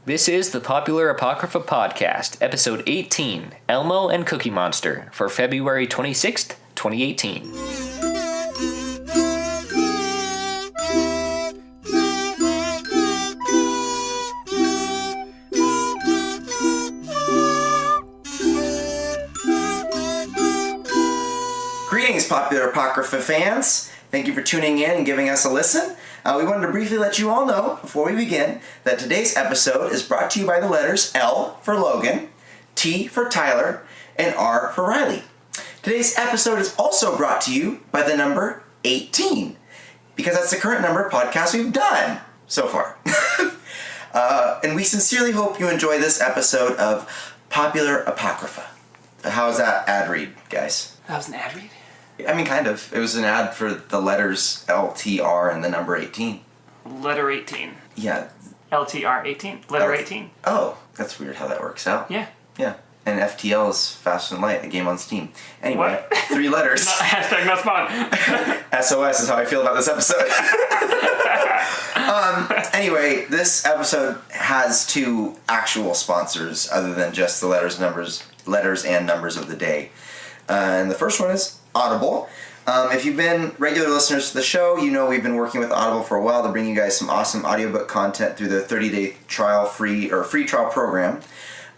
This is the Popular Apocrypha Podcast, Episode 18, Elmo and Cookie Monster, for February 26th, 2018. Greetings, Popular Apocrypha fans. Thank you for tuning in and giving us a listen. We wanted to briefly let you all know, before we begin, that today's episode is brought to you by the letters L for Logan, T for Tyler, and R for Riley. Today's episode is also brought to you by the number 18, because that's the current number of podcasts we've done so far. And we sincerely hope you enjoy this episode of Popular Apocrypha. How's that ad read, guys? That was an ad read? I mean, kind of. It was an ad for the letters LTR and the number 18. Letter 18. Yeah. LTR 18. Letter 18. Oh, that's weird how that works out. Yeah. Yeah. And FTL is Fast and Light, a game on Steam. Anyway, What? 3 letters. Hashtag not spawn. SOS is how I feel about this episode. Anyway, this episode has 2 actual sponsors other than just the letters and numbers of the day. And the first one is Audible. If you've been regular listeners to the show, you know we've been working with Audible for a while to bring you guys some awesome audiobook content through the 30-day free trial program.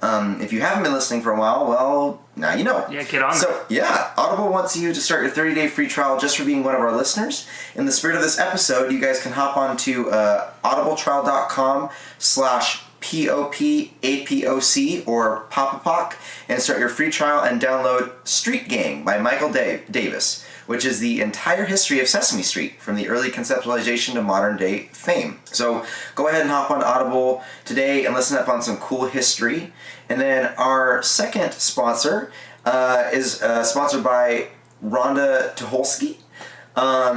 If you haven't been listening for a while, well, now you know. Yeah, get on So, yeah, Audible wants you to start your 30-day free trial just for being one of our listeners. In the spirit of this episode, you guys can hop on to audibletrial.com/POPAPOC or Popapoc and start your free trial and download Street Gang by Michael Davis, which is the entire history of Sesame Street from the early conceptualization to modern day fame. So go ahead and hop on Audible today and listen up on some cool history. And then our second sponsor is sponsored by Rhonda Tucholsky.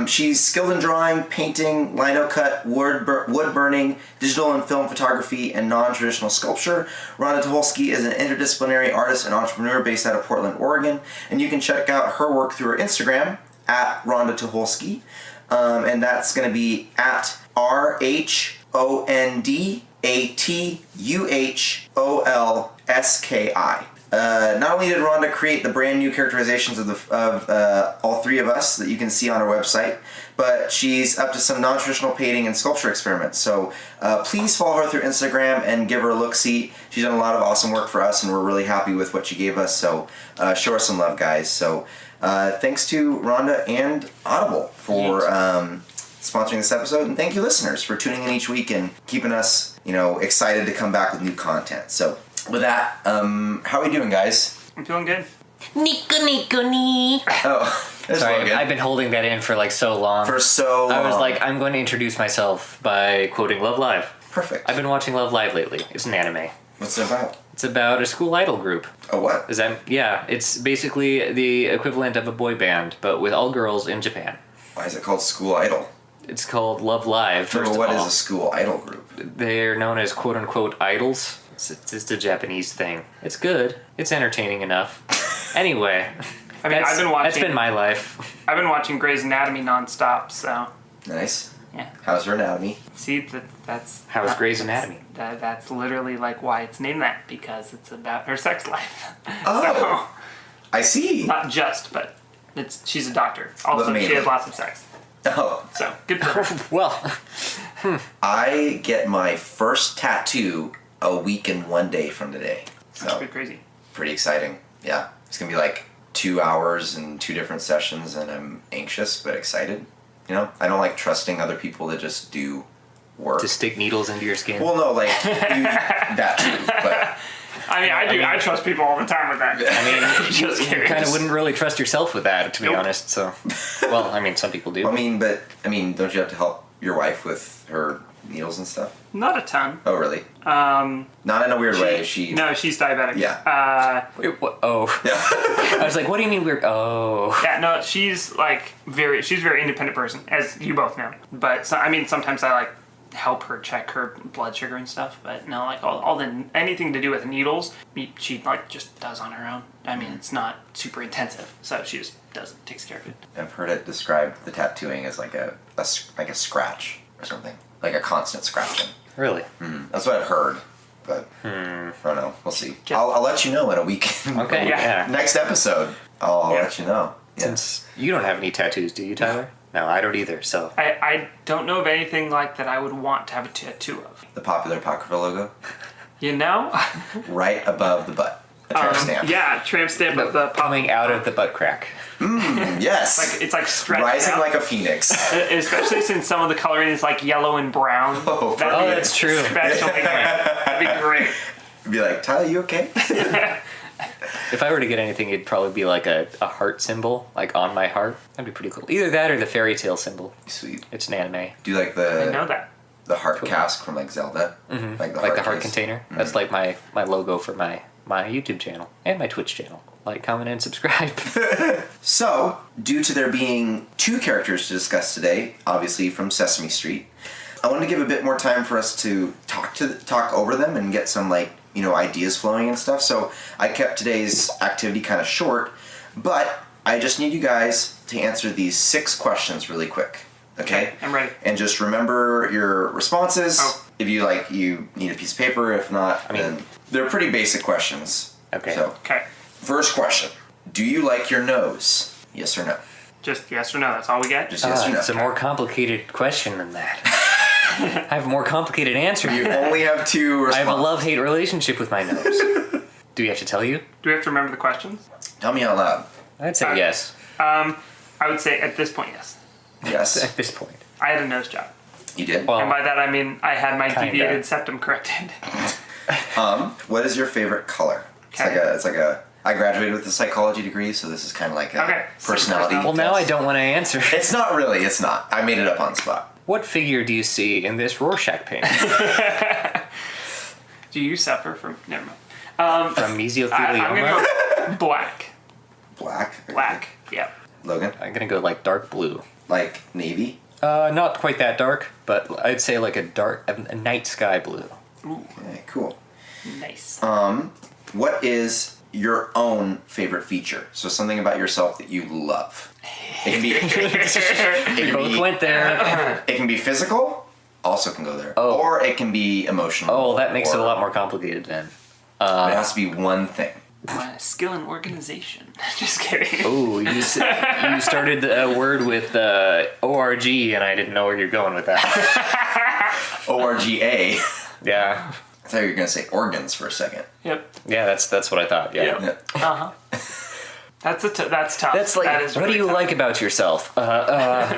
She's skilled in drawing, painting, lino cut, wood burning, digital and film photography, and non-traditional sculpture. Rhonda Tucholsky is an interdisciplinary artist and entrepreneur based out of Portland, Oregon, and you can check out her work through her Instagram at Rhonda Tucholsky, and that's going to be at RHONDATUHOLSKI. Not only did Rhonda create the brand new characterizations of all 3 of us that you can see on her website, but she's up to some non-traditional painting and sculpture experiments. So please follow her through Instagram and give her a look-see. She's done a lot of awesome work for us, and we're really happy with what she gave us. So show her some love, guys. So thanks to Rhonda and Audible for sponsoring this episode, and thank you, listeners, for tuning in each week and keeping us, excited to come back with new content. So. With that, how are we doing, guys? I'm feeling good. Nico. Oh, Sorry, Logan. I've been holding that in for so long. For so long. I was like, I'm going to introduce myself by quoting Love Live. Perfect. I've been watching Love Live lately. It's an anime. What's it about? It's about a school idol group. Oh, what? Yeah, it's basically the equivalent of a boy band, but with all girls in Japan. Why is it called School Idol? It's called Love Live, first of all. What is a school idol group? They're known as quote-unquote idols. It's just a Japanese thing. It's good. It's entertaining enough. Anyway, that's been my life. I've been watching Grey's Anatomy nonstop, so... Nice. Yeah. How's her anatomy? See, that's... How's Grey's Anatomy? That's literally why it's named that, because it's about her sex life. Oh, So, I see. not just, but she's a doctor. Also, she has lots of sex. Oh. So, good for her. Well, I get my first tattoo a week and 1 day from today. So, That's pretty crazy. pretty exciting. Yeah. It's going to be 2 hours and 2 different sessions, and I'm anxious but excited. I don't like trusting other people to just do work. to stick needles into your skin. Well, no, that too, but... I do. I trust people all the time with that. You kind of wouldn't really trust yourself with that, to be honest. So, well, some people do. Don't you have to help your wife with her needles and stuff? Not a ton. Oh, really? Not in a weird way. No, she's diabetic. Yeah. Wait, what? Oh. Yeah. I was like, what do you mean weird? Oh. Yeah, no, she's a very independent person, as you both know. But sometimes I help her check her blood sugar and stuff. But no, anything to do with needles, she just does on her own. It's not super intensive, so she just takes care of it. I've heard it described, the tattooing as like a scratch or something, like a constant scratching. Really? That's what I've heard. but I don't know. We'll see. I'll let you know in a week. Okay. Yeah. Next episode, I'll let you know. Yeah. Since you don't have any tattoos, do you, Tyler? No, I don't either. So I don't know of anything like that I would want to have a tattoo of. The popular Apocrypha logo, You know? right above the butt. A tramp stamp. Yeah, tramp stamp of the coming out of the butt crack. Yes. It's like stretched rising out. like a phoenix. Especially since some of the coloring is like yellow and brown. Oh, that's true. Special That'd be great. Be like, Tyler, you okay? If I were to get anything, it'd probably be like a heart symbol, like on my heart. That'd be pretty cool. Either that or the fairy tale symbol. Sweet. It's an anime. Do you like I know that. the heart cask from like Zelda? Mm-hmm. Like the heart case? container. Mm-hmm. That's like my logo for my YouTube channel and my Twitch channel. Like, comment, and subscribe. So, due to there being 2 characters to discuss today, obviously from Sesame Street, I wanted to give a bit more time for us to talk over them and get some ideas flowing and stuff. So I kept today's activity kind of short, but I just need you guys to answer these 6 questions really quick. Okay? I'm ready. And just remember your responses. Oh. If you need a piece of paper. If not, then they're pretty basic questions. Okay. So, Okay. first question. Do you like your nose? Yes or no? Just yes or no. That's all we get? Just yes or no. It's a more complicated question than that. I have a more complicated answer. You only have 2 responses. I have a love-hate relationship with my nose. Do we have to tell you? Do we have to remember the questions? Tell me out loud. I'd say yes. I would say at this point, yes. Yes. At this point. I had a nose job. You did? Well, And by that I mean I had my Kinda. deviated septum corrected. What is your favorite color? Okay. It's like a. I graduated with a psychology degree, so this is kind of like a Okay. personality. well, now I test. don't want to answer. It's not really. It's not. I made it up on the spot. What figure do you see in this Rorschach painting? Do you suffer from... Never mind. From mesothelioma? I'm going to go black. Black. Black. Yep. Logan. I'm gonna go like dark blue. Like navy. Not quite that dark, but I'd say like a night sky blue. Okay, cool. Nice. What is your own favorite feature? So something about yourself that you love. It can be. We both went there. It can be physical. Also can go there. Oh. Or it can be emotional. Oh, that makes it a or- lot more complicated then. It has to be one thing. My skill in organization. Just kidding. Oh, you started a word with ORG, and I didn't know where you're going with that. ORGA. Yeah. I thought you were going to say organs for a second. Yep. Yeah, that's what I thought. Yeah. Yep. Yeah. Uh-huh. That's tough. That's like, That is what really do you tough. like about yourself? I'm fact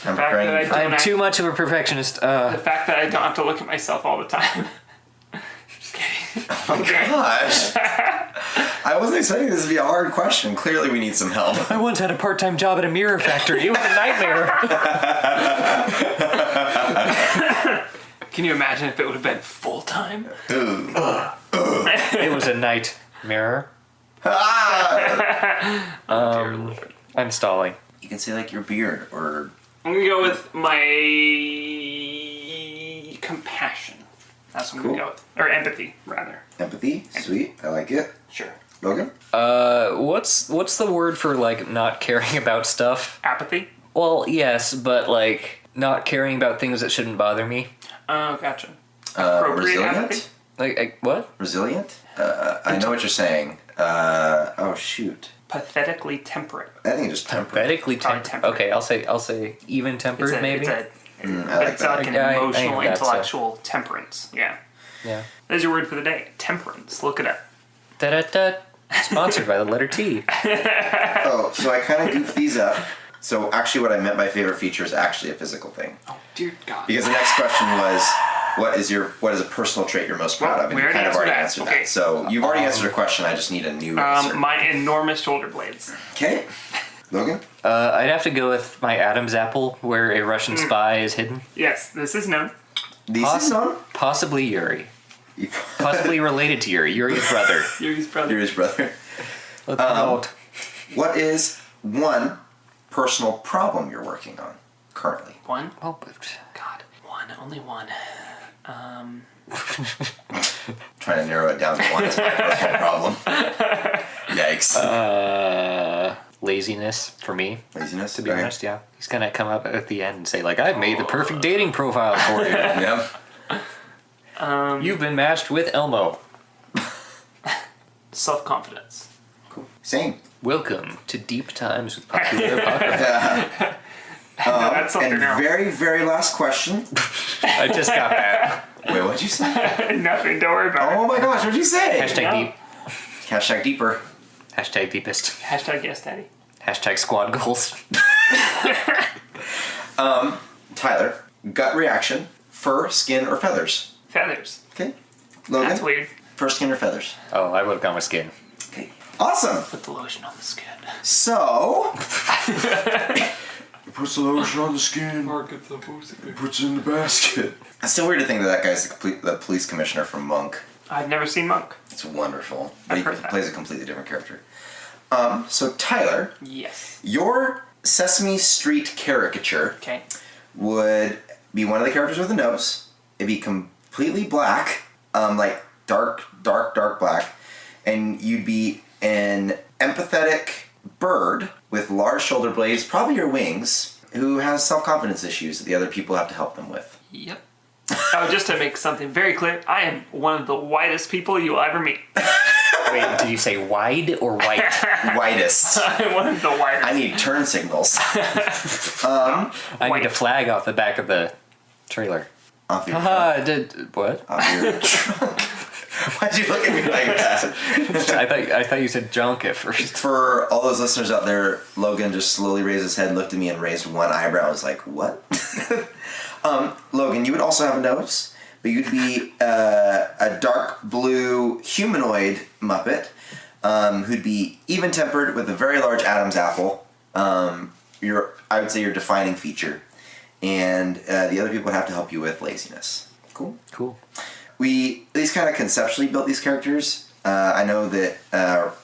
that I praying. don't I'm too much of a perfectionist. The fact that I don't have to look at myself all the time. Just kidding. Oh gosh. I wasn't expecting this to be a hard question. Clearly we need some help. I once had a part-time job at a mirror factory. It was a nightmare. Can you imagine if it would have been full-time? It was a nightmare. Ah! Dear Lord. I'm stalling. You can say like your beard or I'm going to go with my compassion. That's what I'm going to go with. Or empathy, rather. empathy. Sweet. I like it. Sure. Logan? What's the word for like not caring about stuff? Apathy? Well, yes, but like not caring about things that shouldn't bother me. Oh, gotcha. Appropriate Resilient? apathy? Like what? Resilient? I know what you're saying. Oh shoot. Pathetically temperate. I think just temperate. Pathetically Probably tempered. tempered. Okay, I'll say even tempered maybe. I But like it's that. like an Yeah, I emotional, think that's intellectual temperance. Yeah. Yeah. There's your word for the day. Temperance. Look it up. Da-da-da. Sponsored by the letter T. Oh, so I kind of goofed these up. So actually what I meant by favorite feature is actually a physical thing. Oh, dear God. Because the next question was, what is a personal trait you're most proud Well, of? And we you already kind of already answered answered that. Okay. that. So you've already answered a question. I just need a new answer. My enormous shoulder blades. Okay. Logan? I'd have to go with my Adam's apple, where a Russian spy is hidden. Yes, this is known. These is on? Possibly Yuri. Possibly related to Yuri. Yuri's brother. Yuri's brother. You're his brother. Let's vote. What is one personal problem you're working on currently? One? Oh, but God. One. Only one. Trying to narrow it down to one is my personal problem. Yikes. laziness for me. Laziness? To be honest, yeah. He's gonna come up at the end and say, like, I've made the perfect dating profile for you. Yeah. You've been matched with Elmo. Self-confidence. Cool. Same. Welcome to Deep Times with Popular Apocrypha. That's something And else. very, very last question. I just got that. Wait, what'd you say? Nothing, don't worry about Oh my gosh, what'd you say? Hashtag No. deep. Hashtag deeper. Hashtag deepest. it. Hashtag yes, daddy. Hashtag squad goals. Tyler, gut reaction, fur, skin, or feathers? Feathers. Okay. Logan, That's weird. fur, skin, or feathers? Oh, I would have gone with skin. Okay. Awesome. Put the lotion on the skin. So, he puts the lotion on the skin, puts it in the basket. It's still weird to think that guy's the police commissioner from Monk. I've never seen Monk. It's wonderful. But I've he heard that. plays a completely different character. So Tyler, Yes. your Sesame Street caricature Okay. would be one of the characters with a nose. It'd be completely black, like dark black, and you'd be an empathetic bird with large shoulder blades, probably your wings, who has self-confidence issues that the other people have to help them with. Yep. Oh, just to make something very clear, I am one of the whitest people you will ever meet. Wait, did you say wide or white? Whitest. I'm one of the whitest. I need turn signals. I need a flag off the back of the trailer. Off your Haha, trunk. did what? Off your trunk. Why'd you look at me like that? I thought you said junk at first. For all those listeners out there, Logan just slowly raised his head, looked at me, and raised one eyebrow. I was like, what? Logan, you would also have a nose, but you'd be a dark blue humanoid Muppet who'd be even-tempered with a very large Adam's apple. I would say your defining feature. And the other people would have to help you with laziness. Cool? Cool. We at least kind of conceptually built these characters. I know that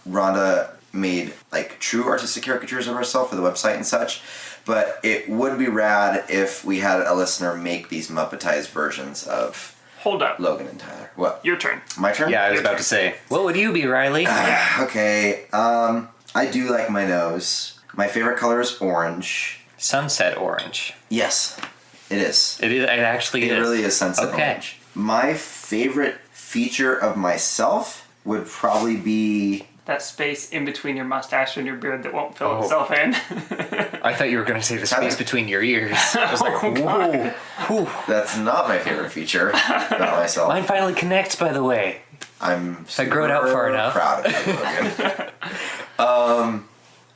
Rhonda made like true artistic caricatures of herself for the website and such, but it would be rad if we had a listener make these Muppetized versions of Hold up. Logan and Tyler. What? Your turn. My turn? Yeah, I was about to say, what would you be, Riley? Okay. I do like my nose. My favorite color is orange. Sunset orange. Yes, it is. It actually is. It really is sunset Okay. orange. My favorite feature of myself would probably be... That space in between your mustache and your beard that won't fill Oh. itself in. I thought you were going to say the space between your ears. I was like, Oh, God. whoa. Whew. That's not my favorite feature about myself. Mine finally connects, by the way. I'm I grow it out far super enough. proud of you, Logan.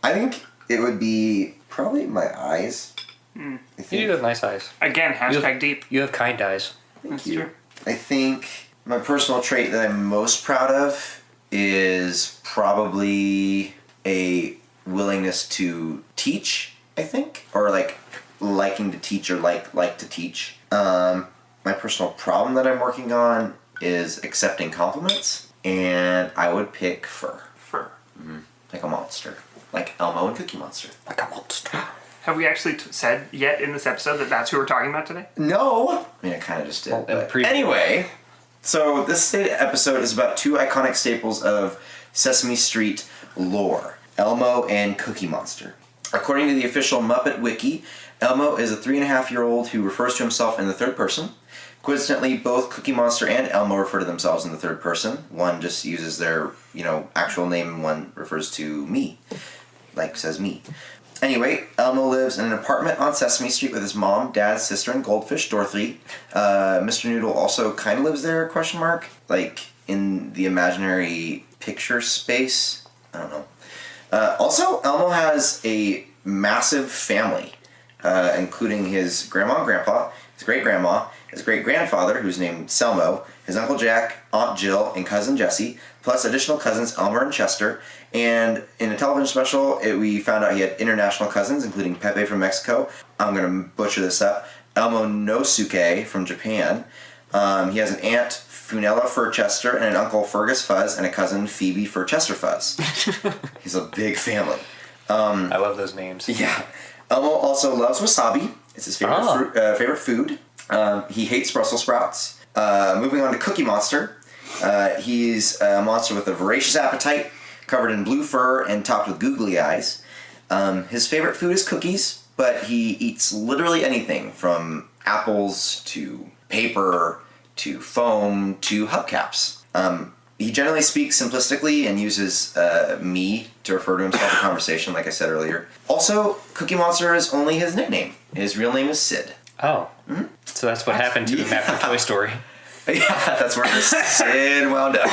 I think it would be probably my eyes. I You think, do have nice eyes. Again, You hashtag have, deep. you have kind eyes. That's you. true. I think my personal trait that I'm most proud of is probably a willingness to teach, I think. Or like liking to teach or like to teach. My personal problem that I'm working on is accepting compliments. And I would pick fur. Fur. Like a monster. Like Elmo and Cookie Monster. Like a monster. Have we actually said yet in this episode that that's who we're talking about today? No! I mean, I kind of just did. Well, but preview. anyway, so this episode is about two iconic staples of Sesame Street lore. Elmo and Cookie Monster. According to the official Muppet Wiki, Elmo is a 3.5-year-old who refers to himself in the third person. Coincidentally, both Cookie Monster and Elmo refer to themselves in the third person. One just uses their, actual name, and one refers to me. Like, says me. Anyway, Elmo lives in an apartment on Sesame Street with his mom, dad, sister, and goldfish, Dorothy. Mr. Noodle also kind of lives there, ? Like, in the imaginary picture space. I don't know. Also, Elmo has a massive family, including his grandma and grandpa, his great-grandma, his great-grandfather, who's named Selmo, his Uncle Jack, Aunt Jill, and cousin Jessie, plus additional cousins Elmer and Chester. And in a television special, we found out he had international cousins, including Pepe from Mexico. I'm going to butcher this up. Elmo Nosuke from Japan. He has an aunt, Funella Furchester, and an uncle, Fergus Fuzz, and a cousin, Phoebe Furchester Fuzz. He's a big family. I love those names. Yeah. Elmo also loves wasabi. It's his favorite favorite food. He hates Brussels sprouts. Moving on to Cookie Monster. He's a monster with a voracious appetite, covered in blue fur and topped with googly eyes. His favorite food is cookies, but he eats literally anything from apples to paper to foam to hubcaps. He generally speaks simplistically and uses me to refer to himself in conversation, like I said earlier. Also, Cookie Monster is only his nickname. His real name is Sid. Oh. Mm-hmm. So that's what happened to the map from Toy Story. Yeah, that's where Sid wound up.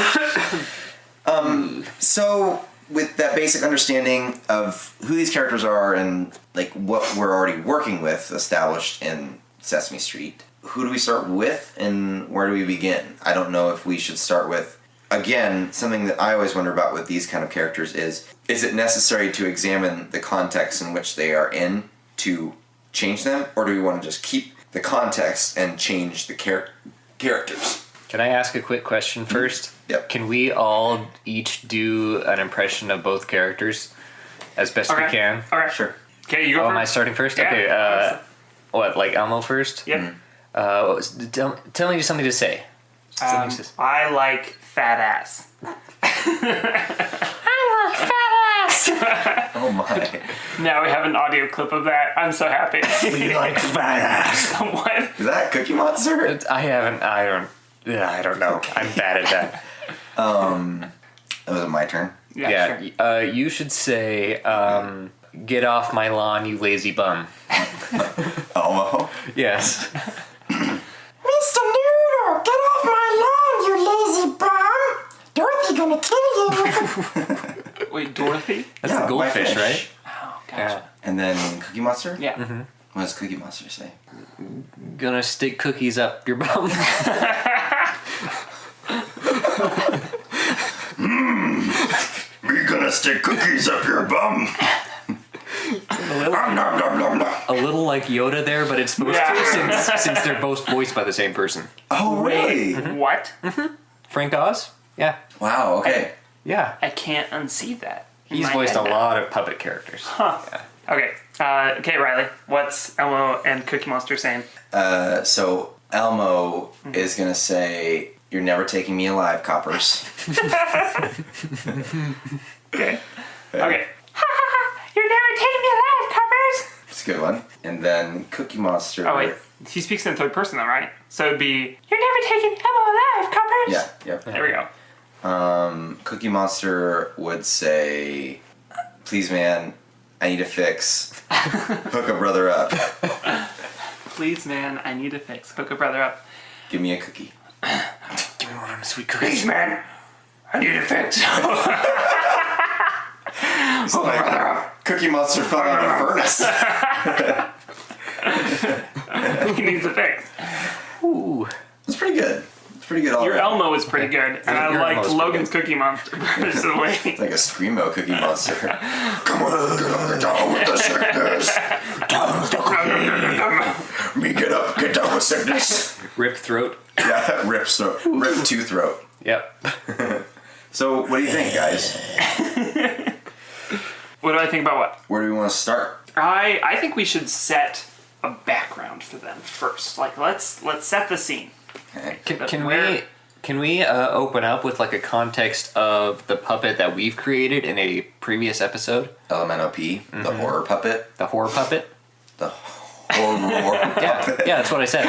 So, with that basic understanding of who these characters are and like what we're already working with established in Sesame Street, who do we start with and where do we begin? I don't know if we should start with, again, something that I always wonder about with these kind of characters is it necessary to examine the context in which they are in to change them, or do we want to just keep the context and change the characters? Can I ask a quick question first? Yep. Can we all each do an impression of both characters as best we can? All right. Sure. Okay, you go first. Am I starting first? Yeah. Okay. What, like Elmo first? Yep. Tell me something to say. I like fat ass. Oh my. Now we have an audio clip of that. I'm so happy. We like fat ass. What? Is that Cookie Monster? I don't know. I'm bad at that. Was it my turn? Yeah. Sure. You should say, get off my lawn, you lazy bum. Elmo? Yes. Mr. Noodle, get off my lawn, you lazy bum! Dorothy gonna kill you! Wait, Dorothy? That's the goldfish, right? Oh, gotcha. Yeah. And then Cookie Monster? Yeah. Mm-hmm. What does Cookie Monster say? Gonna stick cookies up your bum. We're gonna stick cookies up your bum. A little like Yoda there, but it's supposed to since they're both voiced by the same person. Oh, really? What? Frank Oz? Yeah. Wow, okay. Yeah. I can't unsee that. He's voiced a lot of puppet characters. Huh. Yeah. Okay. Okay, Riley. What's Elmo and Cookie Monster saying? So Elmo is gonna say, "You're never taking me alive, coppers." Okay. Okay. You're never taking me alive, coppers! It's a good one. And then Cookie Monster. Oh, wait. He speaks in third person, though, right? So it'd be, you're never taking Elmo alive, coppers! Yeah, yep. There we go. Cookie Monster would say, "Please, man, I need a fix. Hook a brother up. Please, man, I need a fix. Hook a brother up. Give me a cookie." Give me one of them sweet cookies. Please, man, I need a fix. So like, Cookie Monster fell on the furnace. He needs a fix. Ooh. It's pretty good. It's pretty good all Your around. Elmo is pretty good, and I Your liked Elmo's Logan's Cookie Monster personally. It's like a screamo Cookie Monster. Come on, get on down with the sickness. Down with the cookie. Me get up, get down with sickness. Rip throat. Yeah, rip throat. Rip two throat. Yep. So, what do you think, guys? What do I think about what? Where do we want to start? I think we should set a background for them first. Like, let's set the scene. Okay. Can we open up with like a context of the puppet that we've created in a previous episode? LMNOP, the horror puppet. The horror puppet? The horror puppet. Yeah, that's what I said.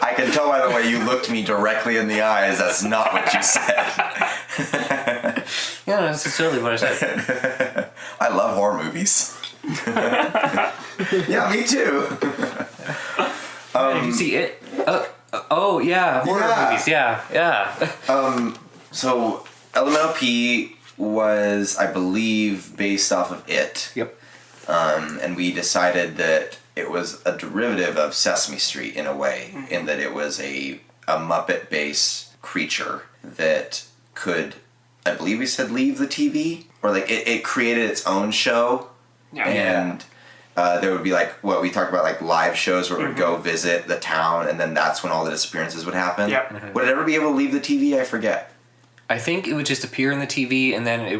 I can tell by the way you looked me directly in the eyes, that's not what you said. Yeah, that's necessarily what I said. I love horror movies. Yeah, me too. Did you see it? Oh yeah, horror movies. Yeah. So LMNOP was, I believe, based off of It. Yep. And we decided that it was a derivative of Sesame Street in a way, in that it was a Muppet-based creature that could, I believe we said, leave the TV, or like it created its own show. Yeah. And there would be like what we talked about, like live shows where it would go visit the town, and then that's when all the disappearances would happen. Yep. Mm-hmm. Would it ever be able to leave the TV? I forget. I think it would just appear in the TV, and then it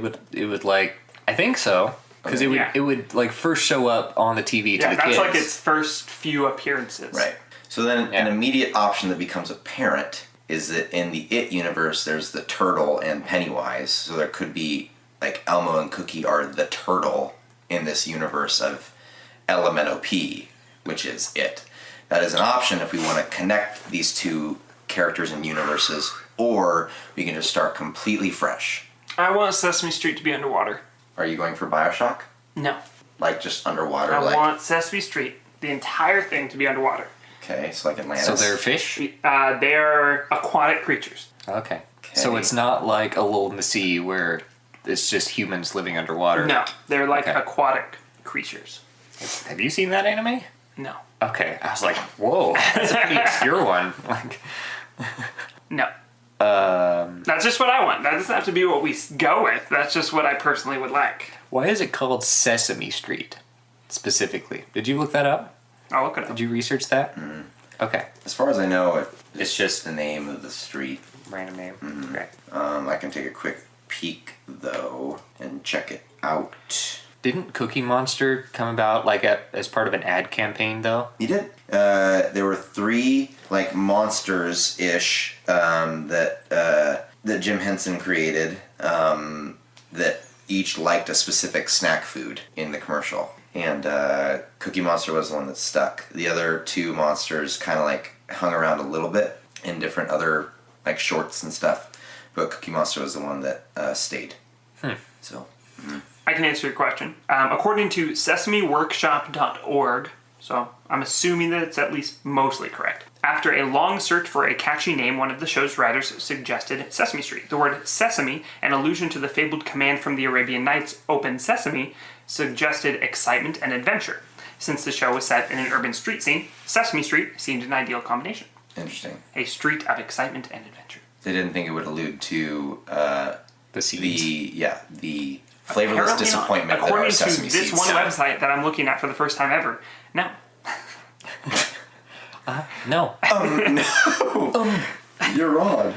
would like, I think so, because it would like first show up on the TV to the kids. Yeah, that's like its first few appearances. Right. So then an immediate option that becomes apparent is that in the It universe, there's the turtle and Pennywise. So there could be, like, Elmo and Cookie are the turtle in this universe of LMNOP, which is It. That is an option if we want to connect these two characters and universes, or we can just start completely fresh. I want Sesame Street to be underwater. Are you going for BioShock? No. Like just underwater? I want Sesame Street, the entire thing, to be underwater. Okay, so like Atlantis. So they're fish? They're aquatic creatures. Okay. So it's not like A Lull in the Sea where it's just humans living underwater. No, they're like aquatic creatures. Have you seen that anime? No. Okay. I was like, whoa, that's a pretty obscure one. Like, no. That's just what I want. That doesn't have to be what we go with. That's just what I personally would like. why is it called Sesame Street specifically? Did you look that up? I'll look it up. Did you research that? Mm-hmm. Okay. As far as I know, It's just the name of the street. random name. Mm-hmm. Okay. I can take a quick peek though and check it out. Didn't Cookie Monster come about like as part of an ad campaign though? You did. There were 3 like monsters ish that Jim Henson created that each liked a specific snack food in the commercial, and Cookie Monster was the one that stuck. The other 2 monsters kind of like hung around a little bit in different other like shorts and stuff, but Cookie Monster was the one that stayed. So. I can answer your question. According to sesameworkshop.org, so I'm assuming that it's at least mostly correct. After a long search for a catchy name, one of the show's writers suggested Sesame Street. The word sesame, an allusion to the fabled command from the Arabian Nights, "Open Sesame," suggested excitement and adventure. Since the show was set in an urban street scene, Sesame Street seemed an ideal combination. Interesting. A street of excitement and adventure. They didn't think it would allude to The seeds. the flavorless Apparently not. disappointment that are According sesame to this seeds. one website that I'm looking at for the first time ever, no. No. No. You're wrong.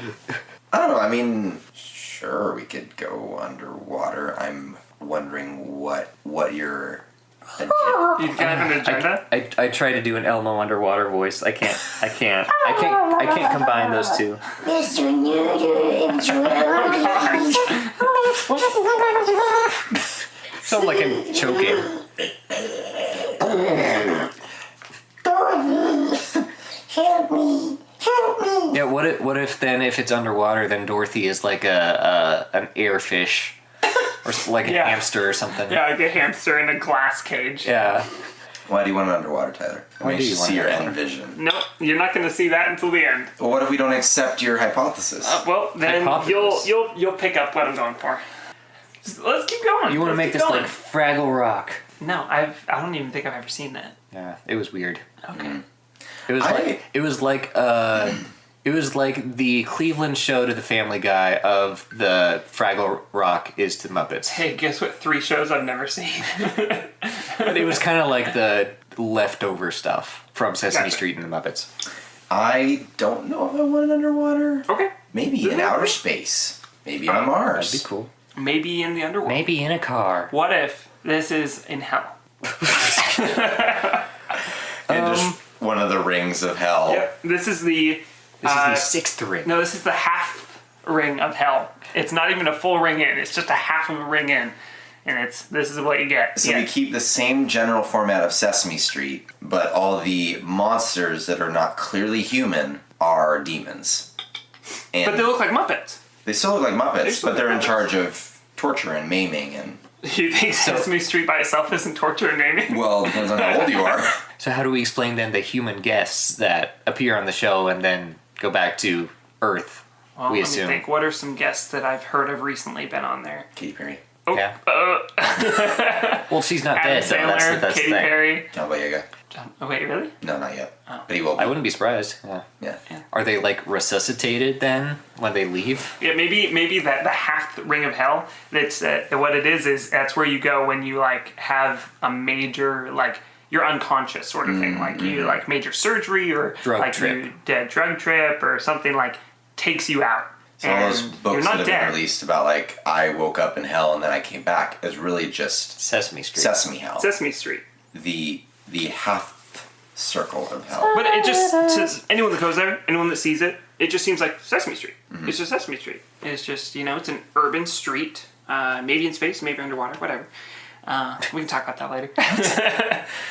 I don't know. I mean, sure, we could go underwater. I'm wondering what your You have an agenda? I try to do an Elmo underwater voice. I can't combine those two. Mr. Noodle, Sound like I'm choking. help me. Yeah, what if then if it's underwater then Dorothy is like an airfish or like a Yeah. hamster or something. Yeah, like a hamster in a glass cage. Yeah. Why do you want it underwater, Tyler? Why do you want see it your end underwater? vision? Nope, you're not going to see that until the end. Well, what if we don't accept your hypothesis? Well, then Hypothesis. you'll pick up what I'm going for. Let's keep going. You want to Let's make keep this going. like Fraggle Rock. No, I don't even think I've ever seen that. Yeah, it was weird. Okay. It was like the Cleveland show to the Family Guy of the Fraggle Rock is to Muppets. Hey, guess what? 3 shows I've never seen. But it was kind of like the leftover stuff from Sesame Gotcha. Street and the Muppets. I don't know if I want it underwater. Okay. Maybe in outer space. Maybe on Mars. That'd be cool. Maybe in the underworld. Maybe in a car. What if this is in hell? And just one of the rings of hell. Yep. This is the This is the 6th ring. no. This is the half ring of hell. It's not even a full ring in. It's just a half of a ring in, and this is what you get. So we keep the same general format of Sesame Street, but all the monsters that are not clearly human are demons. And But they look like Muppets. they still look like Muppets, still but they're in Muppets. charge of torture and maiming and... You think Sesame Street by itself isn't torture and naming? Well, depends on how old you are. So how do we explain then the human guests that appear on the show and then go back to Earth? Well, we let assume. me think. What are some guests that I've heard of recently been on there? Katy Perry, Oh, Yeah. Well, she's not Adam dead, so that's Sandler, the Katy thing. Perry. John Boyega. Oh wait, really? No, not yet. Oh. But he will be. I wouldn't be surprised. Yeah. Yeah. Are they like resuscitated then when they leave? Yeah, maybe that the half ring of hell. That's what it is that's where you go when you like have a major like you're unconscious sort of thing, like you like major surgery or Drug like trip. you dead drug trip or something like takes you out. So all those And books you're that not have dead. been released about like I woke up in hell and then I came back is really just Sesame Street. Sesame Hell. Sesame Street. The half circle of hell. But it just to anyone that goes there, anyone that sees it, it just seems like Sesame Street. It's just Sesame Street. It's just it's an urban street, maybe in space, maybe underwater, whatever. We can talk about that later.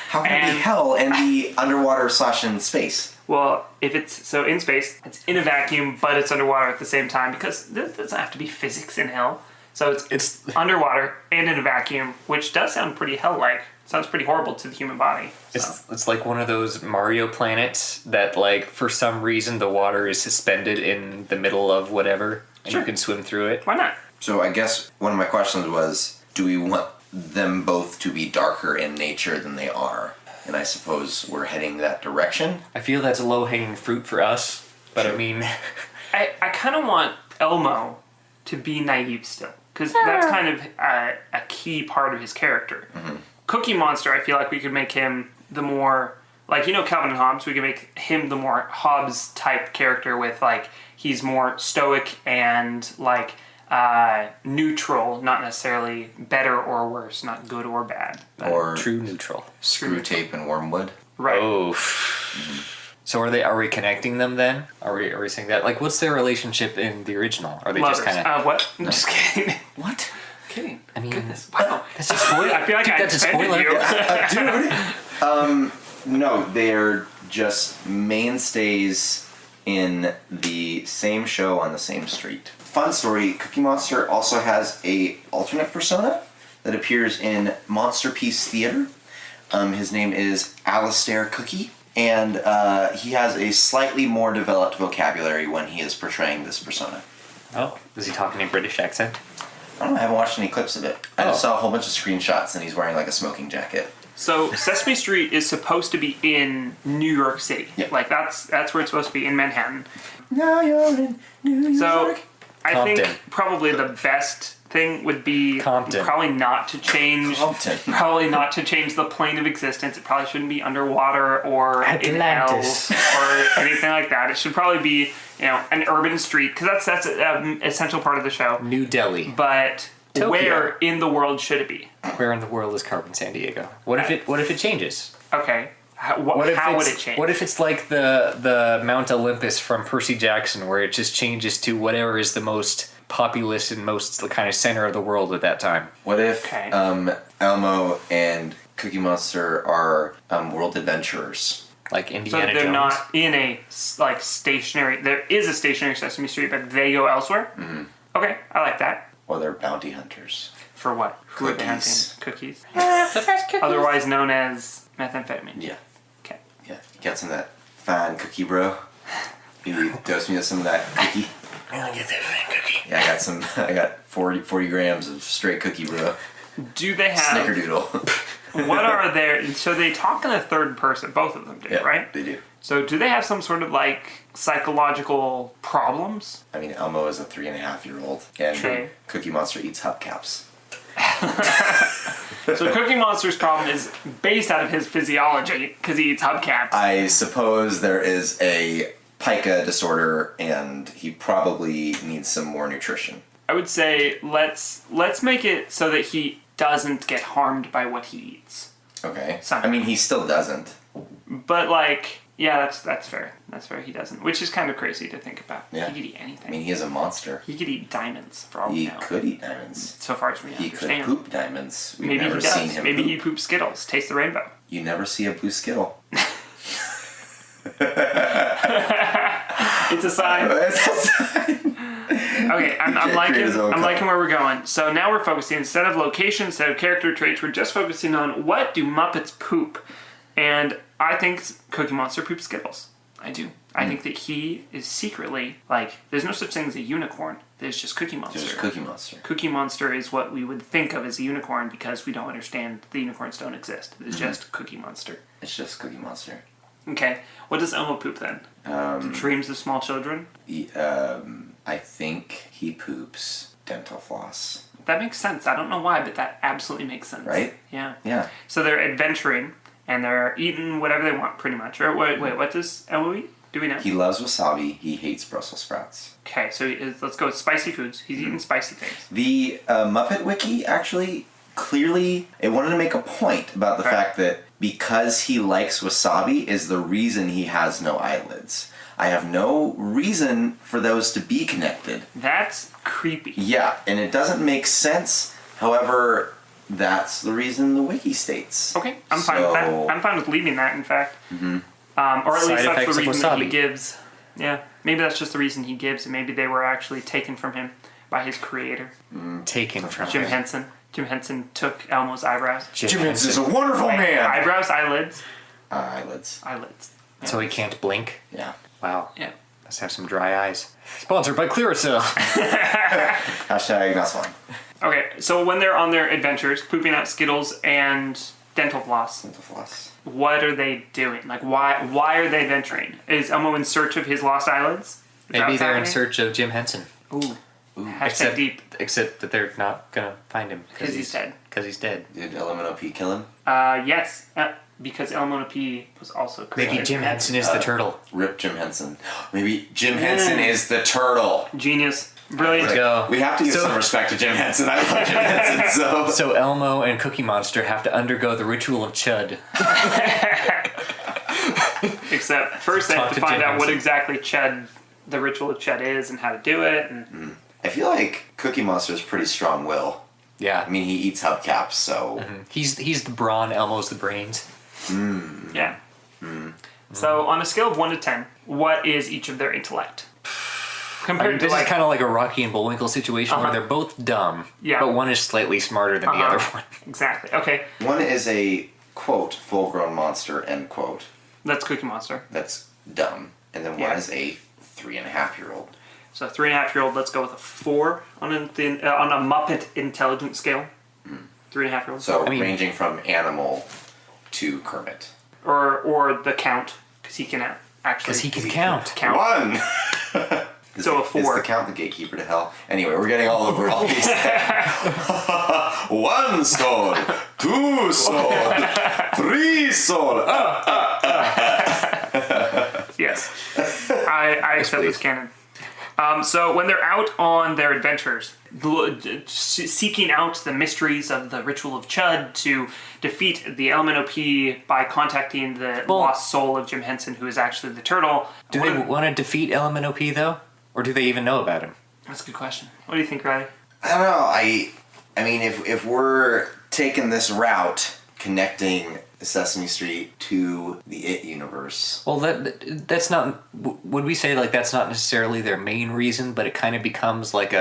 How can it be hell and be underwater / in space? Well, if it's so in space, it's in a vacuum, but it's underwater at the same time because there doesn't have to be physics in hell. So it's underwater and in a vacuum, which does sound pretty hell-like. Sounds pretty horrible to the human body. So. It's like one of those Mario planets that, like, for some reason the water is suspended in the middle of whatever, and you can swim through it. Why not? So I guess one of my questions was, do we want them both to be darker in nature than they are? And I suppose we're heading that direction. I feel that's a low-hanging fruit for us, but I mean... I kind of want Elmo to be naive still, because that's kind of a key part of his character. Mm-hmm. Cookie Monster, I feel like we could make him the more... Like, you know Calvin and Hobbes? We could make him the more Hobbes-type character with, like, he's more stoic and, like... neutral, not necessarily better or worse, not good or bad. Or true neutral. Screw tape and wormwood. Right. Oh. So are we connecting them then? Are we saying that? Like, what's their relationship in the original? Are they Lovers. just kind of... What? I'm just kidding. What? Kidding. I mean... Goodness. Wow. That's a spoiler. I feel like I offended you. Dude. No, they're just mainstays in the same show on the same street. Fun story, Cookie Monster also has a alternate persona that appears in Monsterpiece Theater. His name is Alistair Cookie, and he has a slightly more developed vocabulary when he is portraying this persona. Oh, is he talking in a British accent? I don't know, I haven't watched any clips of it. I just saw a whole bunch of screenshots and he's wearing like a smoking jacket. So Sesame Street is supposed to be in New York City. Yep. Like that's where it's supposed to be, in Manhattan. Now you're in New York. So I Compton. think probably the best thing would be Compton. probably not to change the plane of existence. It probably shouldn't be underwater or Atlantis. in hell or anything like that. It should probably be, an urban street, because that's an essential part of the show. New Delhi. But Tokyo. Where in the world should it be? Where in the world is Carmen Sandiego? What if it changes? Okay. How would it change? What if it's like the Mount Olympus from Percy Jackson, where it just changes to whatever is the most populous and most the kind of center of the world at that time? What if Elmo and Cookie Monster are world adventurers? Like Indiana Jones? So they're not in a stationary... There is a stationary Sesame Street, but they go elsewhere? Mm-hmm. Okay, I like that. Or they're bounty hunters. For what? Who are they hunting? Cookies. The first cookies. Otherwise known as methamphetamine. Yeah. Okay. Yeah. You got some of that fine cookie, bro? You dose me with some of that cookie? I'll get that fine cookie. Yeah, I got 40 grams of straight cookie, bro. Do they have... Snickerdoodle. What are their... So they talk in the third person. Both of them do, right? They do. So do they have some sort of, psychological problems? I mean, Elmo is a 3.5-year-old, and Cookie Monster eats hubcaps. So Cookie Monster's problem is based out of his physiology, because he eats hubcaps. I suppose there is a pica disorder, and he probably needs some more nutrition. I would say let's make it so that he doesn't get harmed by what he eats. Okay. Something. I mean, he still doesn't. But yeah, that's fair. That's fair. He doesn't, which is kind of crazy to think about. Yeah. He could eat anything. I mean, he is a monster. He could eat diamonds for all we know. He could eat diamonds. So far as we He understand. could poop diamonds. We've Maybe never he does. seen him Maybe poop. he poops Skittles. Taste the rainbow. You never see a blue Skittle. It's a sign. It's a sign. Okay, I'm liking where we're going. So now we're focusing, instead of location, instead of character traits, we're just focusing on what do Muppets poop. And I think Cookie Monster poops Skittles. I do. I think that he is secretly, there's no such thing as a unicorn. There's just Cookie Monster. There's Cookie Monster. Cookie Monster is what we would think of as a unicorn because we don't understand the unicorns don't exist. It's just Cookie Monster. It's just Cookie Monster. Okay. What does Elmo poop then? Dreams of small children? I think he poops dental floss. That makes sense. I don't know why, but that absolutely makes sense. Right? Yeah. Yeah. So they're adventuring, and they're eating whatever they want, pretty much. Or wait, what does Elmo eat? Do we know? He loves wasabi. He hates Brussels sprouts. Okay, so let's go with spicy foods. He's eating spicy things. The Muppet Wiki actually clearly, it wanted to make a point about the fact that because he likes wasabi is the reason he has no eyelids. I have no reason for those to be connected. That's creepy. Yeah, and it doesn't make sense. However, that's the reason the wiki states. Okay, I'm fine with that. I'm fine with leaving that, in fact. Mm-hmm. Or at least that's the reason that he gives. Yeah, maybe that's just the reason he gives, and maybe they were actually taken from him by his creator. Taken from Jim Henson. Jim Henson took Elmo's eyebrows. Jim Henson's a wonderful man! Eyebrows, eyelids. Eyelids. Yeah. So he can't blink? Yeah. Wow. Yeah. Must have some dry eyes. Sponsored by Clearasil. Hashtag not fun. Okay, so when they're on their adventures, pooping out Skittles and dental floss. Dental floss. What are they doing? Like, why are they venturing? Is Elmo in search of his lost eyelids? Maybe they're in search of Jim Henson. Ooh. Hashtag deep. Except that they're not gonna find him because he's dead. Because he's dead. Did Elemental P kill him? Yes. Because Elemental P was also created. Maybe Jim Henson is the turtle. Rip Jim Henson. Maybe Jim Henson is the turtle. Genius. Brilliant. Let's go. We have to give some respect to Jim Henson. I love Jim Henson, So Elmo and Cookie Monster have to undergo the ritual of Chud. Except first they have to find out what exactly Chud, the ritual of Chud is and how to do it. And I feel like Cookie Monster is pretty strong-willed. Yeah. I mean, he eats hubcaps, so... Mm-hmm. He's the brawn, Elmo's the brains. Yeah. So on a scale of 1 to 10, what is each of their intellect? Compared to this is kind of like a Rocky and Bullwinkle situation where they're both dumb, but one is slightly smarter than the other one. Exactly. Okay. One is a, quote, full-grown monster, end quote. That's Cookie Monster. That's dumb. And then one is a 3.5-year-old. So a 3.5-year-old, let's go with a 4 on a Muppet intelligence scale. 3.5-year-old. So ranging from animal to Kermit. Or the Count, because he can actually... Because he can count. One! So a 4. Is the Count the gatekeeper to hell? Anyway, we're getting all over all these. 1 sword, 2 sword, 3 sword. Yes. I accept this canon. So when they're out on their adventures, seeking out the mysteries of the ritual of Chud to defeat the Elemental by contacting the lost soul of Jim Henson, who is actually the turtle. Do they want to defeat Elemental though? Or do they even know about him? That's a good question. What do you think, Riley? I don't know. I mean, if we're taking this route, connecting Sesame Street to the It universe. Well, that's not... Would we say, like, that's not necessarily their main reason, but it kind of becomes like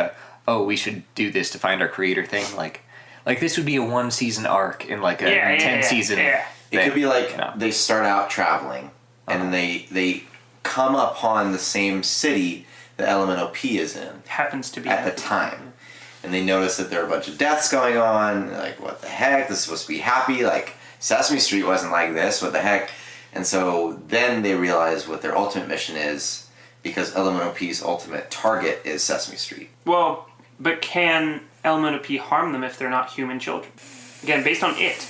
we should do this to find our creator thing? Like this would be a 1-season arc in, like, a 10-season... Yeah. It could be like they start out traveling, and they come upon the same city the Elemental P is in. Happens to be at the time. And they notice that there are a bunch of deaths going on. They're like, what the heck? This is supposed to be happy. Like, Sesame Street wasn't like this. What the heck? And so then they realize what their ultimate mission is, because Elemental P's ultimate target is Sesame Street. Well, but can Elemental P harm them if they're not human children? Again, based on It,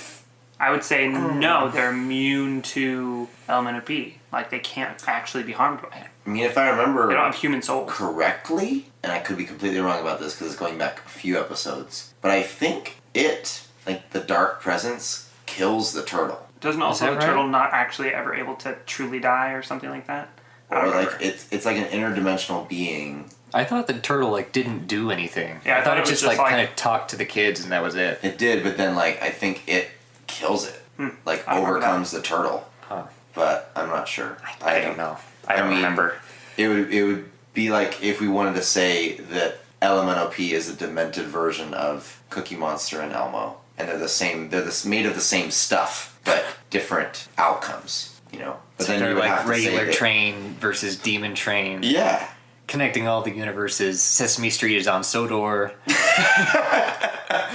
I would say no, they're immune to Elemental P. Like, they can't actually be harmed by him. I mean, if I remember... They don't have human souls. Correctly, and I could be completely wrong about this because it's going back a few episodes, but I think It, like the dark presence, kills the turtle. Doesn't also the turtle not actually ever able to truly die or something like that? Or like it's like an interdimensional being. I thought the turtle like didn't do anything. Yeah, I thought it just like kind of talked to the kids and that was it. It did, but then like I think it kills it. Like overcomes the turtle. Huh. But I'm not sure. I don't know. I don't remember. It would be like if we wanted to say that Elemental P is a demented version of Cookie Monster and Elmo, and they're the same. They're made of the same stuff, but different outcomes. You know. But so then they're you would like have to regular say train versus demon train. Yeah. Connecting all the universes. Sesame Street is on Sodor. I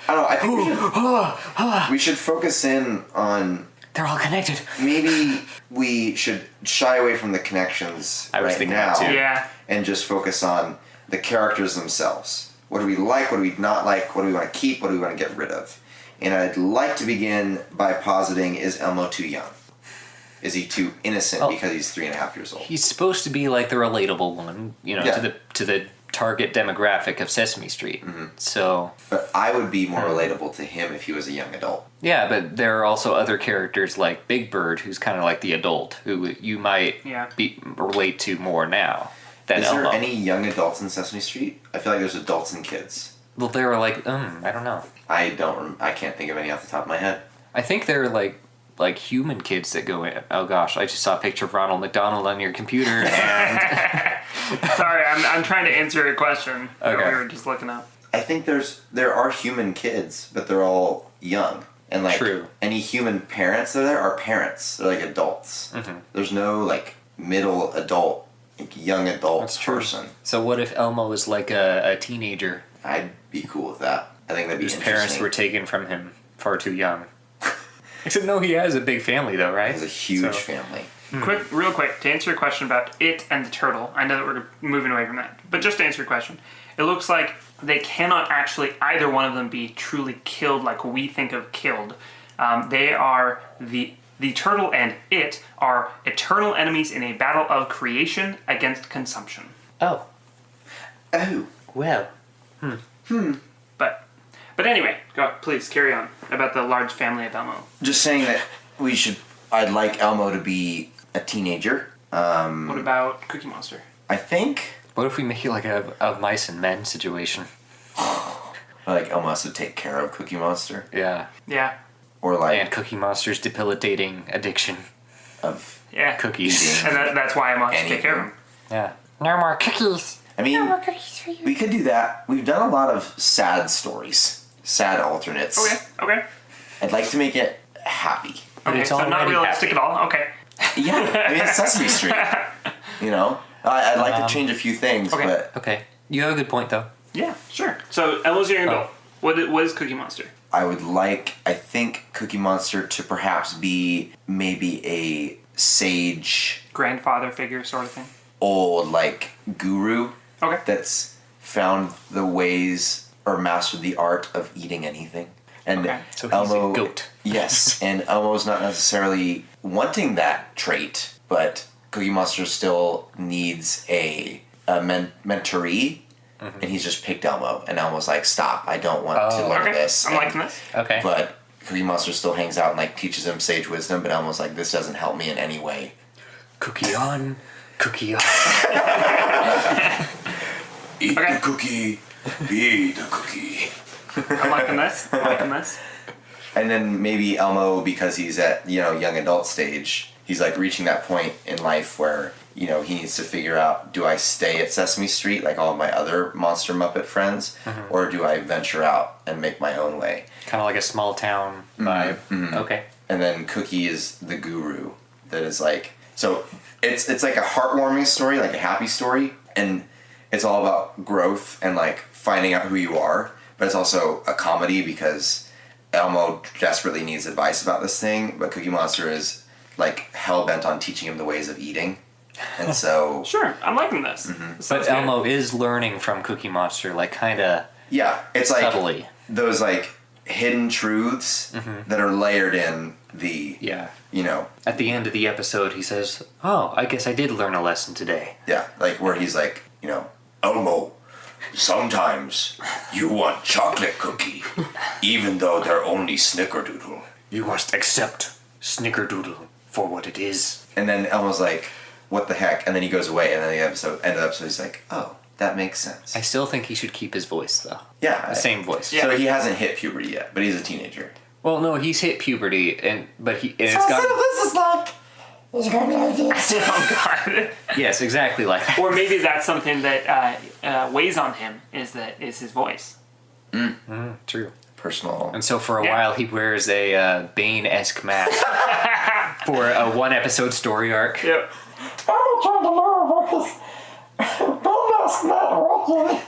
don't know. I think we should focus in on. They're all connected. Maybe we should shy away from the connections right now, and just focus on the characters themselves. What do we like? What do we not like? What do we want to keep? What do we want to get rid of? And I'd like to begin by positing: is Elmo too young? Is he too innocent because he's 3.5 years old? He's supposed to be like the relatable one, you know, to the target demographic of Sesame Street. Mm-hmm. So, but I would be more relatable to him if he was a young adult. Yeah, but there are also other characters like Big Bird, who's kind of like the adult, who you might relate to more now than Is Elmo. there any young adults in Sesame Street? I feel like there's adults and kids. Well, they were like, I don't know. I can't think of any off the top of my head. I think they're like human kids that go in. Oh gosh, I just saw a picture of Ronald McDonald on your computer, and Sorry, I'm trying to answer a question that Okay. we were just looking up. I think there are human kids, but they're all young. And like True. any human parents that are parents. They're like adults. Mm-hmm. There's no like middle adult, like young adult That's true. person. So what if Elmo was like a teenager I'd be cool with that. I think that'd be whose interesting. parents were taken from him far too young? Except no, he has a big family though, right? He has a huge So- family. Real quick, to answer your question about it and the turtle, I know that we're moving away from that, but just to answer your question, it looks like they cannot actually either one of them be truly killed like we think of killed. They are the turtle and it are eternal enemies in a battle of creation against consumption. Oh, Oh. well. But anyway, please carry on about the large family of Elmo. Just saying that I'd like Elmo to be a teenager. What about Cookie Monster? I think What if we make it like a mice and men situation? like Elmo has to take care of Cookie Monster. Yeah. Yeah, Or like And Cookie Monster's debilitating addiction. of yeah. Cookies. And that's why I want to take care of him. Yeah. No more cookies. I mean, No more cookies for you. we could do that. We've done a lot of sad stories, sad alternates. Okay. I'd like to make it happy. Okay, it's so not already realistic happy. at all. Okay. Yeah, I mean, it's Sesame Street. You know? I'd like to change a few things, okay. but Okay. You have a good point though. Yeah, sure. So Elmo's your goal. What is Cookie Monster? I think Cookie Monster to perhaps be maybe a sage, Grandfather figure sort of thing. old, like, guru Okay. that's found the ways or mastered the art of eating anything. And Okay. So he's a goat. Yes, and Elmo's not necessarily wanting that trait, but Cookie Monster still needs a mentoree, and he's just picked Elmo, and Elmo's like, stop, I don't want to learn Okay. this. I'm And- liking this. Okay. But Cookie Monster still hangs out and like teaches him sage wisdom, but Elmo's like, this doesn't help me in any way. Cookie on. Cookie on. Eat Okay. the cookie, be the cookie. I'm liking this. I'm liking this. And then maybe Elmo, because he's at, young adult stage, he's like reaching that point in life where, he needs to figure out, do I stay at Sesame Street like all of my other Monster Muppet friends, or do I venture out and make my own way? Kind of like a small town vibe. Okay. And then Cookie is the guru that is like, so it's like a heartwarming story, like a happy story, and it's all about growth and like finding out who you are, but it's also a comedy because Elmo desperately needs advice about this thing, but Cookie Monster is like hell-bent on teaching him the ways of eating. And so Sure, I'm liking this. This But sounds good. Elmo is learning from Cookie Monster, like kind of yeah, it's like subtly. those like hidden truths that are layered in the Yeah. At the end of the episode, he says, "Oh, I guess I did learn a lesson today." Yeah, like where he's like, Elmo, sometimes you want chocolate cookie, even though they're only snickerdoodle. You must accept Snickerdoodle for what it is. And then Elmo's like, what the heck? And then he goes away, and then end of the episode, he's like, oh, that makes sense. I still think he should keep his voice, though. Yeah. The same voice. So he hasn't hit puberty yet, but he's a teenager. Well, no, he's hit puberty, and it's So some got of this is like, he's gonna know this. Oh God. yes, exactly like that. Or maybe that's something that weighs on him is his voice. True. Personal. And so for a Yeah. while, he wears a Bane-esque mask for a one-episode story arc. Yep. I'm trying to know what his best not working.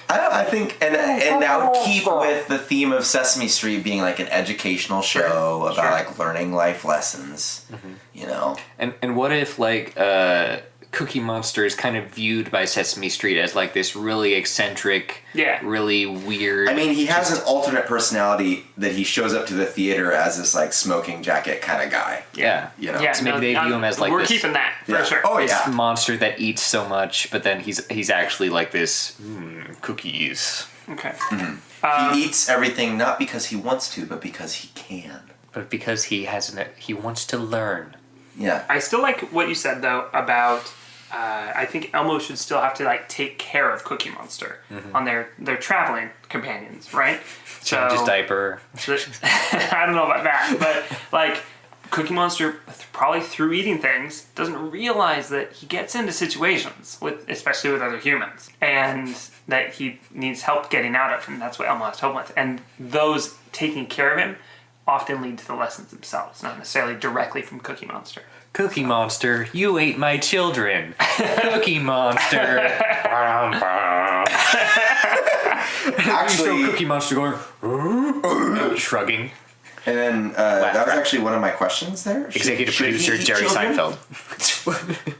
I think, and that would keep with the theme of Sesame Street being like an educational show about Sure. like learning life lessons, And what if like Cookie Monster is kind of viewed by Sesame Street as like this really eccentric, Yeah. really weird. I mean, he has an alternate personality that he shows up to the theater as this like smoking jacket kind of guy. yeah, Yeah. So maybe they view him as like we're this, keeping that for Yeah. sure. Oh this yeah. monster that eats so much, but then he's actually like this cookies. Okay. He eats everything not because he wants to, but because he can. But because he wants to learn. Yeah. I still like what you said though about I think Elmo should still have to like take care of Cookie Monster on their traveling companions, right? Change his diaper. I don't know about that, but like Cookie Monster, probably through eating things, doesn't realize that he gets into situations especially with other humans, and that he needs help getting out of, and that's what Elmo has to help with. And those taking care of him often lead to the lessons themselves, not necessarily directly from Cookie Monster. Cookie Monster, you ate my children. Cookie Monster. Actually, Cookie Monster going shrugging. and then that was actually one of my questions there. Executive Should he producer eat Jerry children? Seinfeld.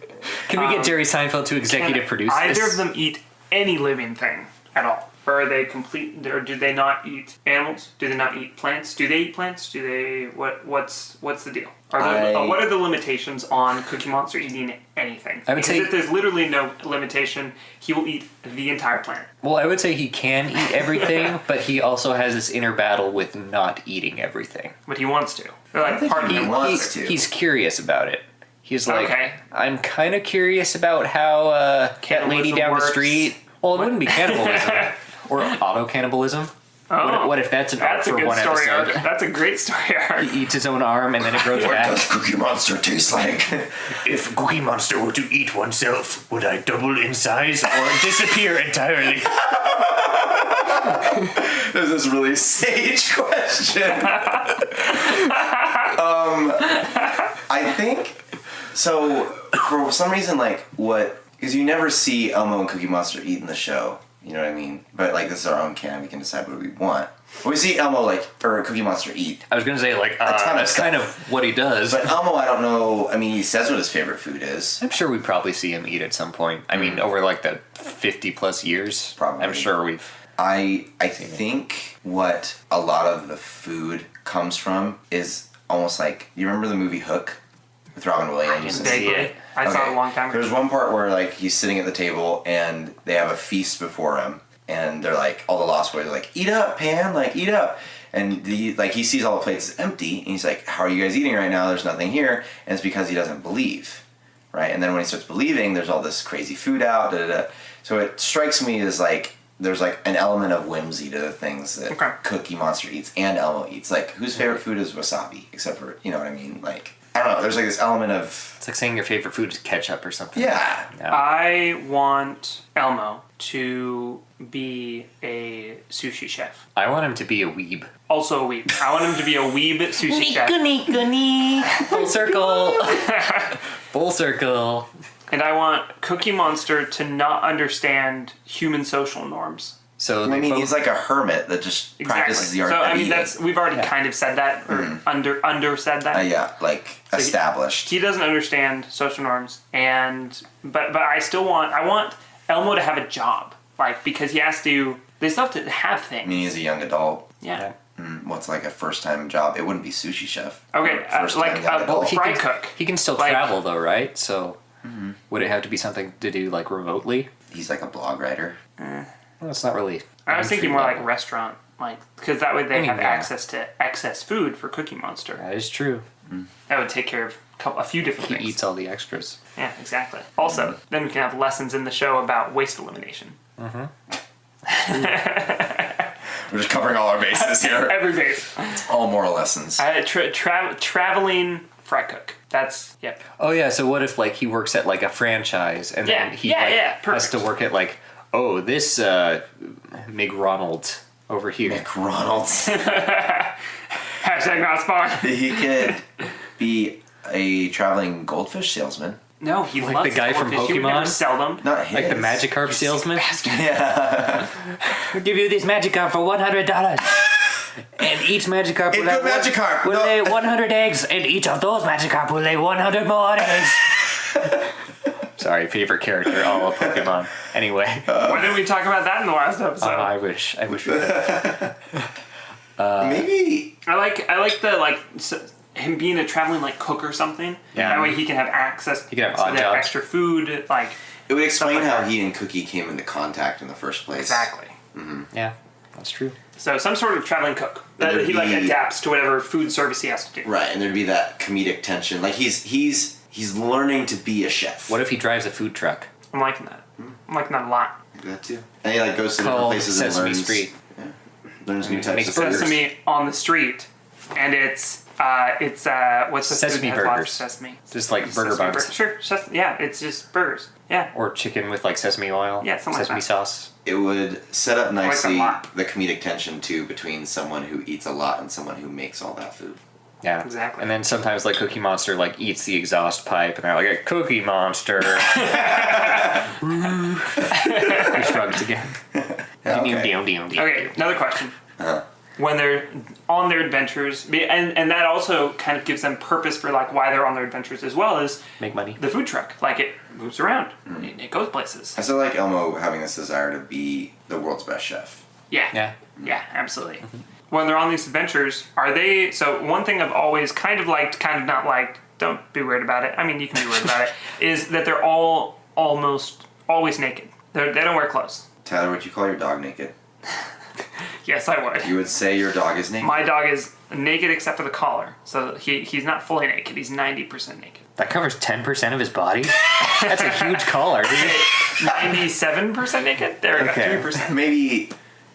Can we get Jerry Seinfeld to executive produce either this? of them eat any living thing at all? Or are they complete? Or do they not eat animals? Do they not eat plants? Do they eat plants? Do they? What's the deal? What are the limitations on Cookie Monster eating anything? I would say if there's literally no limitation, he will eat the entire plant. Well, I would say he can eat everything, but he also has this inner battle with not eating everything. But he wants to. Or like think part of he him wants to. He's curious about it. He's like, Okay. I'm kind of curious about how that lady Cannibalism down works. the street. Well, it wouldn't be cannibalism or auto cannibalism. Oh, What if that's an arc that's a for good one story episode? arc. That's a great story arc. He eats his own arm and then it grows What back. does Cookie Monster taste like? If Cookie Monster were to eat oneself, would I double in size or disappear entirely? This is a really sage question. I think so. For some reason, because you never see Elmo and Cookie Monster eat in the show. You know what I mean? But this is our own canon. We can decide what we want. But we see Elmo or Cookie Monster eat. I was going to say, ton of that's stuff. kind of what he does. But Elmo, I don't know. I mean, he says what his favorite food is. I'm sure we probably see him eat at some point. I mean, over the 50 plus years. Probably. I'm sure we've. I think what a lot of the food comes from is almost like, you remember the movie Hook with Robin Williams? Vaguely. it. I saw it a long time ago. There's one part where he's sitting at the table and they have a feast before him, and they're all the Lost Boys are like, eat up, Pan, eat up. And he sees all the plates empty, and he's like, how are you guys eating right now? There's nothing here. And it's because he doesn't believe, right? And then when he starts believing, there's all this crazy food out. Da, da, da. So it strikes me as there's an element of whimsy to the things that Cookie Monster eats and Elmo eats. Whose favorite food is wasabi? Except for, you know what I mean? I don't know. There's this element of... It's like saying your favorite food is ketchup or something. Yeah. I want Elmo to be a sushi chef. I want him to be a weeb. Also a weeb. I want him to be a weeb sushi chef. Full circle. Full circle. And I want Cookie Monster to not understand human social norms. So I mean, he's like a hermit that just practices the art So of I mean, eating. we've already kind of said that, or under said that. Established. He doesn't understand social norms, but I want Elmo to have a job, because he has to. They still have to have things. I mean, he's a young adult. Yeah. What's a first-time job? It wouldn't be sushi chef. Okay, First-time young adult. fry cook. He can still travel though, right? So would it have to be something to do remotely? He's a blog writer. Well, it's not really. I was thinking more restaurant, because that way they have yeah. access to excess food for Cookie Monster. That is true. That would take care of a few different He things. eats all the extras. Yeah, exactly. Also, then we can have lessons in the show about waste elimination. We're just covering all our bases here. Every base. All moral lessons. Traveling fry cook. That's, yep. Oh yeah. So what if he works at a franchise and then he has perfect. to work at this McRonald over here. McRonald's. Hashtag not spawn. He could be a traveling goldfish salesman. No, he Like loves the guy from goldfish. He would never Pokemon? sell them. Not his. Like the Magikarp salesman. Yeah. We'll give you this Magikarp for $100. And each Magikarp will It's have a Magikarp. will No. lay 100 eggs, and each of those Magikarp will lay 100 more eggs. Sorry, favorite character, all of Pokemon. Anyway, Why didn't we talk about that in the last episode? I wish we could. Maybe. I like the him being a traveling cook or something. Yeah. That way he can have access He can have to odd the jobs. extra food. It would explain like how that. he and Cookie came into contact in the first place. Exactly. Yeah, that's true. So some sort of traveling cook that There'd he be- adapts to whatever food service he has to do. Right, and there'd be that comedic tension. He He's learning to be a chef. What if he drives a food truck? I'm liking that. I'm liking that a lot. That too. And he like goes to different Called places Sesame and learns. Street. Yeah, learns new types Makes of burgers. Sesame on the street, and it's what's the Sesame food that has lots of burgers. Sesame. Just like burger Sesame buns. Sure. Yeah, it's just burgers. Yeah. Or chicken with like sesame oil. Yeah, something like sesame that. sauce. It would set up nicely a lot. the comedic tension too between someone who eats a lot and someone who makes all that food. Yeah, Exactly. And then sometimes like Cookie Monster like eats the exhaust pipe, and they're like, "A Cookie Monster." He shrugs again. Okay. Okay, another question. Uh-huh. When they're on their adventures, and that also kind of gives them purpose for like why they're on their adventures as well as Make money. the food truck. Like it moves around, it goes places. I still like Elmo having this desire to be the world's best chef. Yeah, Yeah. absolutely. When they're on these adventures, are they? So one thing I've always kind of liked, kind of not liked. Don't be weird about it. I mean, you can be weird about it. Is that they're all almost always naked. They don't wear clothes. Tyler, would you call your dog naked? Yes, I would. You would say your dog is naked? My dog is naked except for the collar, so he's not fully naked. He's 90% naked. That covers 10% of his body. That's a huge collar, dude. 97% naked. There we go. Okay. 3%. Maybe...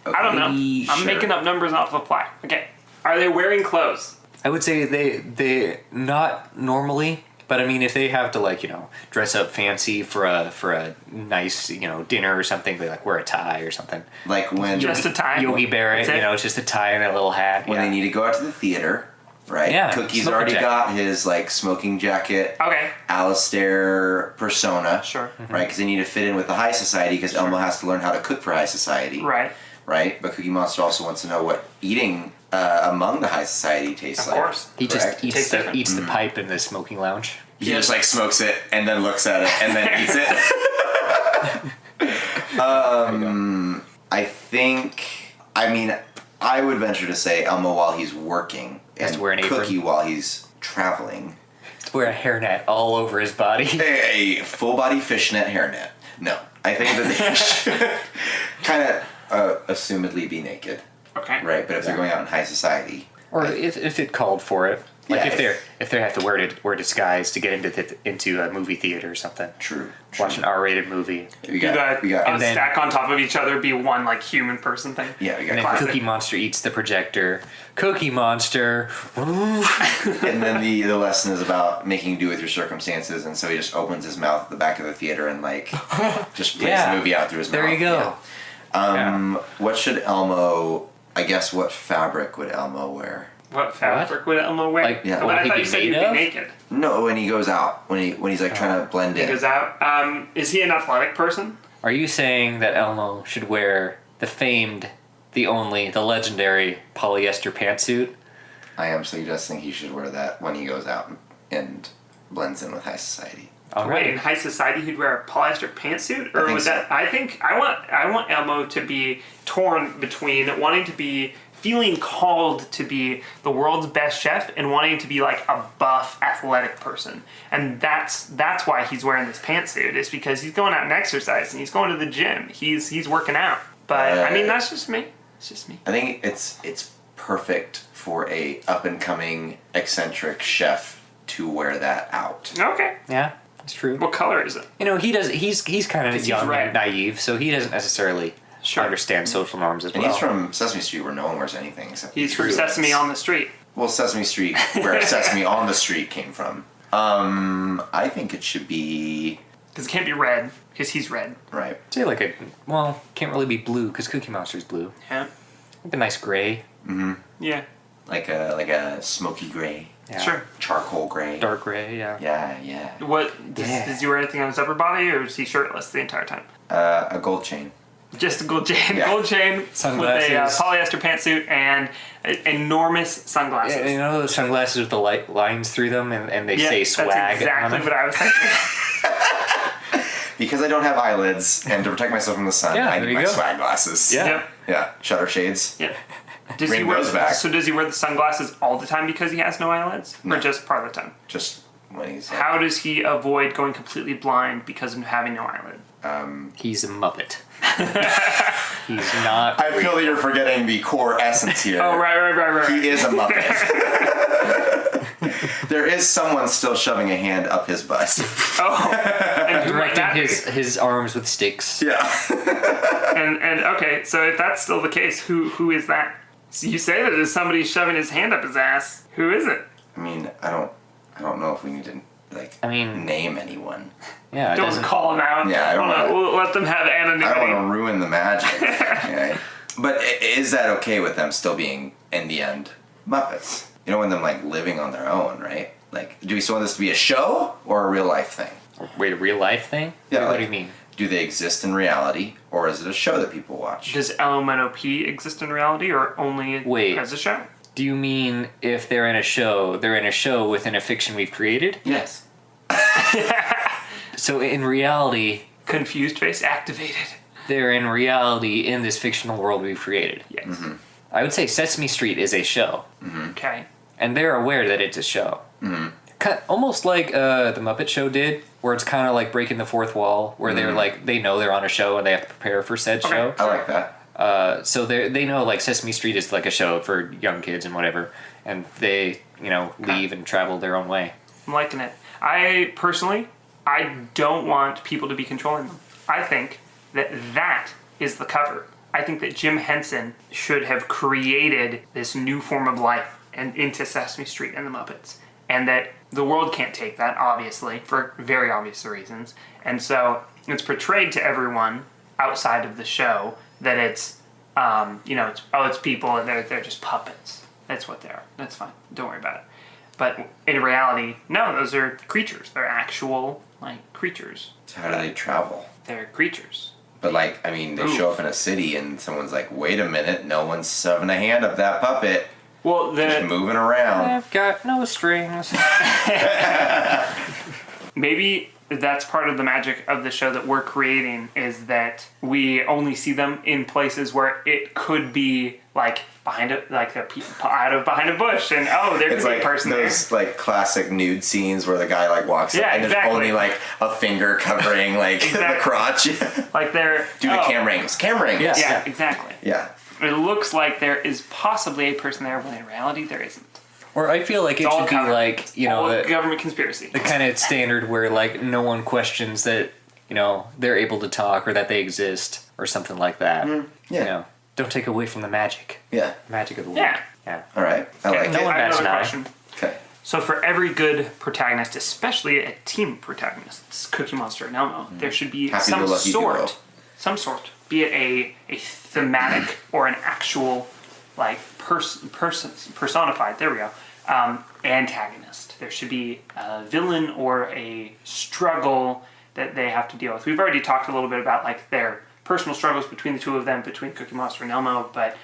Okay. I don't know. Maybe, I'm sure. making up numbers off the fly. Okay. Are they wearing clothes? I would say they not normally, but I mean if they have to like dress up fancy for a nice dinner or something, they like wear a tie or something. Like when... Just a tie. Yogi Bear, That's it? it's just a tie and a little hat. When they need to go out to the theater, right? Yeah, Cookie's smoking already jacket. got his like smoking jacket, Okay. Alistair persona, Sure. right? Because they need to fit in with the high society. Because Elmo has to learn how to cook for high society, Right. Right? But Cookie Monster also wants to know what eating among the high society tastes Of like. course. He just correct? eats Tastes different. the pipe in the smoking lounge. He just like smokes it and then looks at it and then eats it. I think. I mean, I would venture to say Elmo while he's working Has and to wear an apron. Cookie while he's traveling. Wear a hairnet all over his body. A full body fishnet hairnet. No, I think that they should kind of assumedly be naked, Okay. right? But if they're going out in high society, Or if it called for it, like Yeah, if they have to wear disguise to get into a movie theater or something. true. Watch an R-rated movie. We Do got, a then- stack on top of each other be one like human person thing. yeah, we got And then classic. Cookie Monster eats the projector. Cookie Monster. And then the lesson is about making do with your circumstances, and so he just opens his mouth at the back of the theater and like just plays Yeah. the movie out through his There mouth. you go. Yeah. What should Elmo? I guess what fabric would Elmo wear? What fabric would Elmo wear? Like, Yeah. But what I would thought he you be said he'd made be of? naked. No, when he goes out, when he's like trying to blend He in. goes out. Is he an athletic person? Are you saying that Elmo should wear the famed, the only, the legendary polyester pantsuit? I am suggesting he should wear that when he goes out and blends in with high society. All Wait, in right. high society he'd wear a polyester pantsuit, I or think would so. that? I want Elmo to be torn between wanting to be feeling called to be the world's best chef and wanting to be like a buff athletic person, and that's why he's wearing this pantsuit. Is because he's going out and exercising. He's going to the gym. He's working out. But I mean, that's just me. It's just me. I think it's perfect for a up and coming eccentric chef to wear that out. Okay. Yeah, that's true. What color is it? He's kind of He's young red. and naive, so he doesn't necessarily Sure. understand social norms as And well. he's from Sesame Street, where no one wears anything except. He's from fruits. Sesame on the Street. Well, Sesame Street, where Sesame on the Street came from. I think it should be Because it can't be red, because he's red. right. Say can't really be blue because Cookie Monster's blue. Yeah. Like a nice gray. Yeah. Like a smoky gray, Yeah. Sure. charcoal gray. Dark gray. Yeah. Yeah. What does, Yeah. does he wear anything on his upper body, or is he shirtless the entire time? A gold chain. Just a gold chain, Yeah. with a Sunglasses. polyester pantsuit and enormous sunglasses. Yeah, you know those sunglasses with the lines through them, and they say swag. That's exactly on what them? I was thinking. Because I don't have eyelids, and to protect myself from the sun, Yeah, I there need you my go. swag glasses. Yeah. Yep. Yeah. Shutter shades. Yeah. Does Bring he wear those back. So does he wear the sunglasses all the time because he has no eyelids, No. or just part of the time? Just when he's. Like, How does he avoid going completely blind because of having no eyelid? He's a Muppet. He's not. I feel that you're forgetting the core essence here. Oh right. He is a Muppet. There is someone still shoving a hand up his butt. Oh, and who might that Directing be? his arms with sticks. Yeah. And okay, so if that's still the case, who is that? So you say that there's somebody shoving his hand up his ass. Who is it? I mean, I don't know if we need to name anyone. Yeah, it Don't doesn't. call them out. Yeah, I don't wanna- We'll let them have anonymity. I don't want to ruin the magic. Okay? But is that okay with them still being, in the end, Muppets? You don't want them, like, living on their own, right? Like, do we still want this to be a show or a real life thing? Wait, a real life thing? Yeah, What like, do you mean? Do they exist in reality, or is it a show that people watch? Does LMNOP exist in reality or only Wait. as a show? Do you mean if they're in a show within a fiction we've created? Yes. So in reality, Confused face activated. they're in reality in this fictional world we've created. Yes. Mm-hmm. I would say Sesame Street is a show, Okay. and they're aware that it's a show. Almost like the Muppet Show did, where it's kind of like breaking the fourth wall, where they're like, they know they're on a show and they have to prepare for said Okay. show. I like that. So they know like Sesame Street is like a show for young kids and whatever, and they leave and travel their own way. I'm liking it. I don't want people to be controlling them. I think that is the cover. I think that Jim Henson should have created this new form of life and into Sesame Street and the Muppets. And that the world can't take that, obviously, for very obvious reasons. And so it's portrayed to everyone outside of the show that it's, it's people and they're just puppets. That's what they are. That's fine. Don't worry about it. But in reality, no, those are creatures. They're actual, creatures. So how do they travel? They're creatures. But, they show up in a city and someone's like, wait a minute, no one's shoving a hand up that puppet. Well, Just moving around. I've got no strings. maybe that's part of the magic of the show that we're creating is that we only see them in places where it could be behind a behind a bush and there could It's be like a person those there. classic nude scenes where the guy walks Yeah, up and exactly. there's only a finger covering the Exactly. crotch. They're Due to camera angles. Camera angles. Yeah. Yeah, exactly. Yeah. It looks like there is possibly a person there when in reality there isn't. Or I feel like it It's all should be covered. All the government conspiracy. kind of standard where no one questions that they're able to talk or that they exist or something like that. Yeah. Don't take away from the magic. Yeah. Magic of the world. Yeah. Yeah. All right. I Okay, like no it. one I have bats another an eye. question. Okay. So for every good protagonist, especially a team protagonist, Cookie Monster and Elmo, there should be some Happy-go-lucky duo. sort, be it a thematic or an actual personified. There we go. Antagonist. There should be a villain or a struggle that they have to deal with. We've already talked a little bit about their personal struggles between the two of them, between Cookie Monster and Elmo, but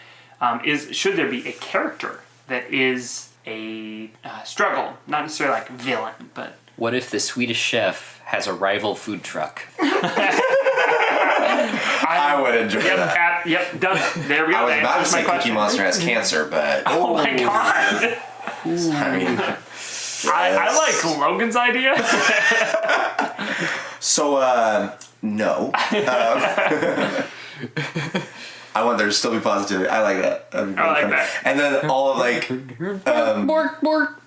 should there be a character that is a struggle, not necessarily villain, but What if the Swedish chef has a rival food truck? I would enjoy that. Yep, done. There we go. I was That about to answers my say Cookie question. Monster has cancer, but Oh my god! I mean, I like Logan's idea. so no. I want there to still be positivity. I like that. That'd be I like funny. that. And then all of Bork, bork.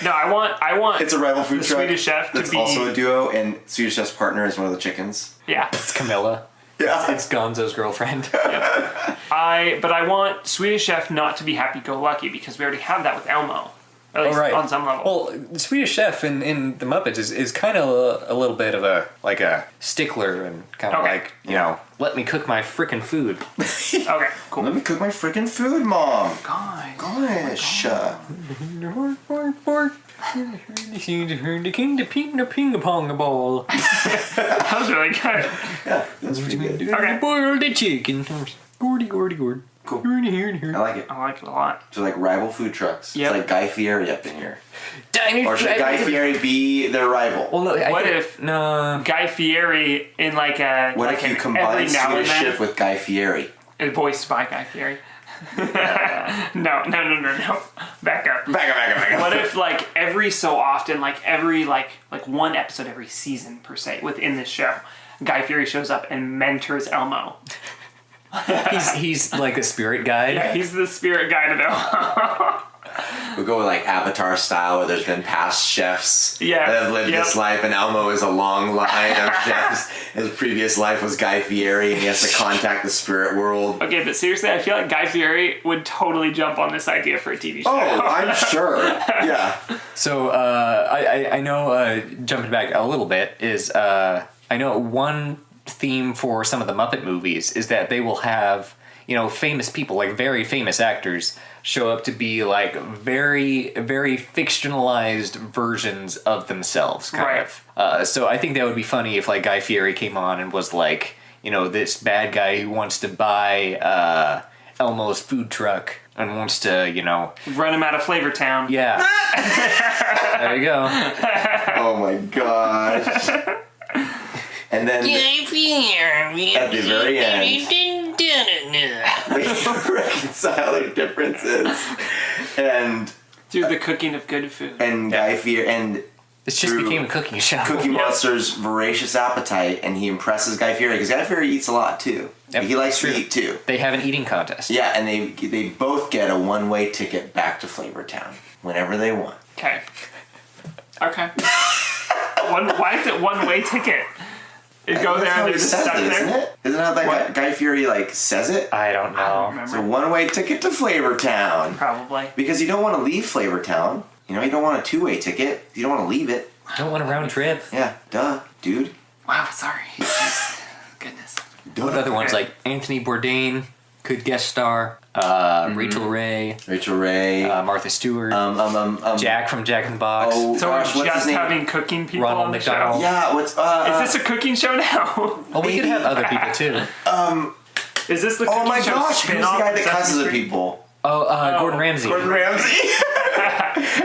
No, I want. it's a rival food The truck. Swedish Chef to that's be- also a duo, and Swedish Chef's partner is one of the chickens. Yeah, It's Camilla. Yeah. It's Gonzo's girlfriend. but I want Swedish Chef not to be happy-go-lucky because we already have that with Elmo, at least on some level. Well, the Swedish Chef in the Muppets is kind of a little bit of a stickler and kind of Okay. let me cook my frickin' food. Okay, cool. Let me cook my freaking food, Mom. Guys, Gosh. Bork, bork, bork. The king, the ping pong ball. that was really good. Yeah, that's pretty good. Okay. Boil the chicken. Gordy, gordy, gordy. Cool. Here. I like it. I like it a lot. So rival food trucks. Yep. It's like Guy Fieri up in here. Diner. Or should Guy Fieri be their rival? Well, no, What if no? Guy Fieri in What if you every combine now and Swedish then, Chef with Guy Fieri? voiced by Guy Fieri? No. Back up. Back up. What if every so often, every one episode every season per se within this show, Guy Fieri shows up and mentors Elmo. He's like a spirit guide. Yeah, he's the spirit guide of Elmo. We'll go with like Avatar style, where there's been past chefs Yeah. that have lived this life, and Elmo is a long line of chefs. His previous life was Guy Fieri, and he has to contact the spirit world. Okay, but seriously, I feel like Guy Fieri would totally jump on this idea for a TV show. Oh, I'm sure. Yeah. So I know, jumping back a little bit, is I know one theme for some of the Muppet movies is that they will have, famous people, like very famous actors, show up to be like very, very fictionalized versions of themselves, kind of. So I think that would be funny if like Guy Fieri came on and was like, this bad guy who wants to buy Elmo's food truck and wants to, Run him out of Flavortown. Yeah. There you go. Oh my gosh. And then at the very end, we reconcile their differences. And Through the cooking of good food. Guy Fieri, and This just became a cooking show. Cookie Monster's voracious appetite, and he impresses Guy Fieri, because Guy Fieri eats a lot too. Yep, he likes true. to eat too. They have an eating contest. Yeah, and they both get a one-way ticket back to Flavortown whenever they want. Okay. Why is it one-way ticket? You go there and they're just stuck there? Isn't it? Isn't that how Guy Fieri says it? I don't know. I don't remember. It's a one-way ticket to Flavortown. Probably. Because you don't want to leave Flavortown. You don't want a two-way ticket. You don't want to leave it. I don't want a round trip. Yeah, duh, dude. Wow, sorry. Jeez. Goodness. Duh. What other ones? Okay. Like Anthony Bourdain could guest star. Rachel Ray. Martha Stewart. Jack from Jack in the Box. Oh, So gosh, we're what's just his name? having cooking people Ronald on the McDonald. show? Yeah, what's Is this a cooking show now? Oh, we could have other people too. Is this the cooking Oh my show gosh, who's the spin-off guy of that Sesame cusses at Street? people? Gordon Ramsay. Gordon Ramsay.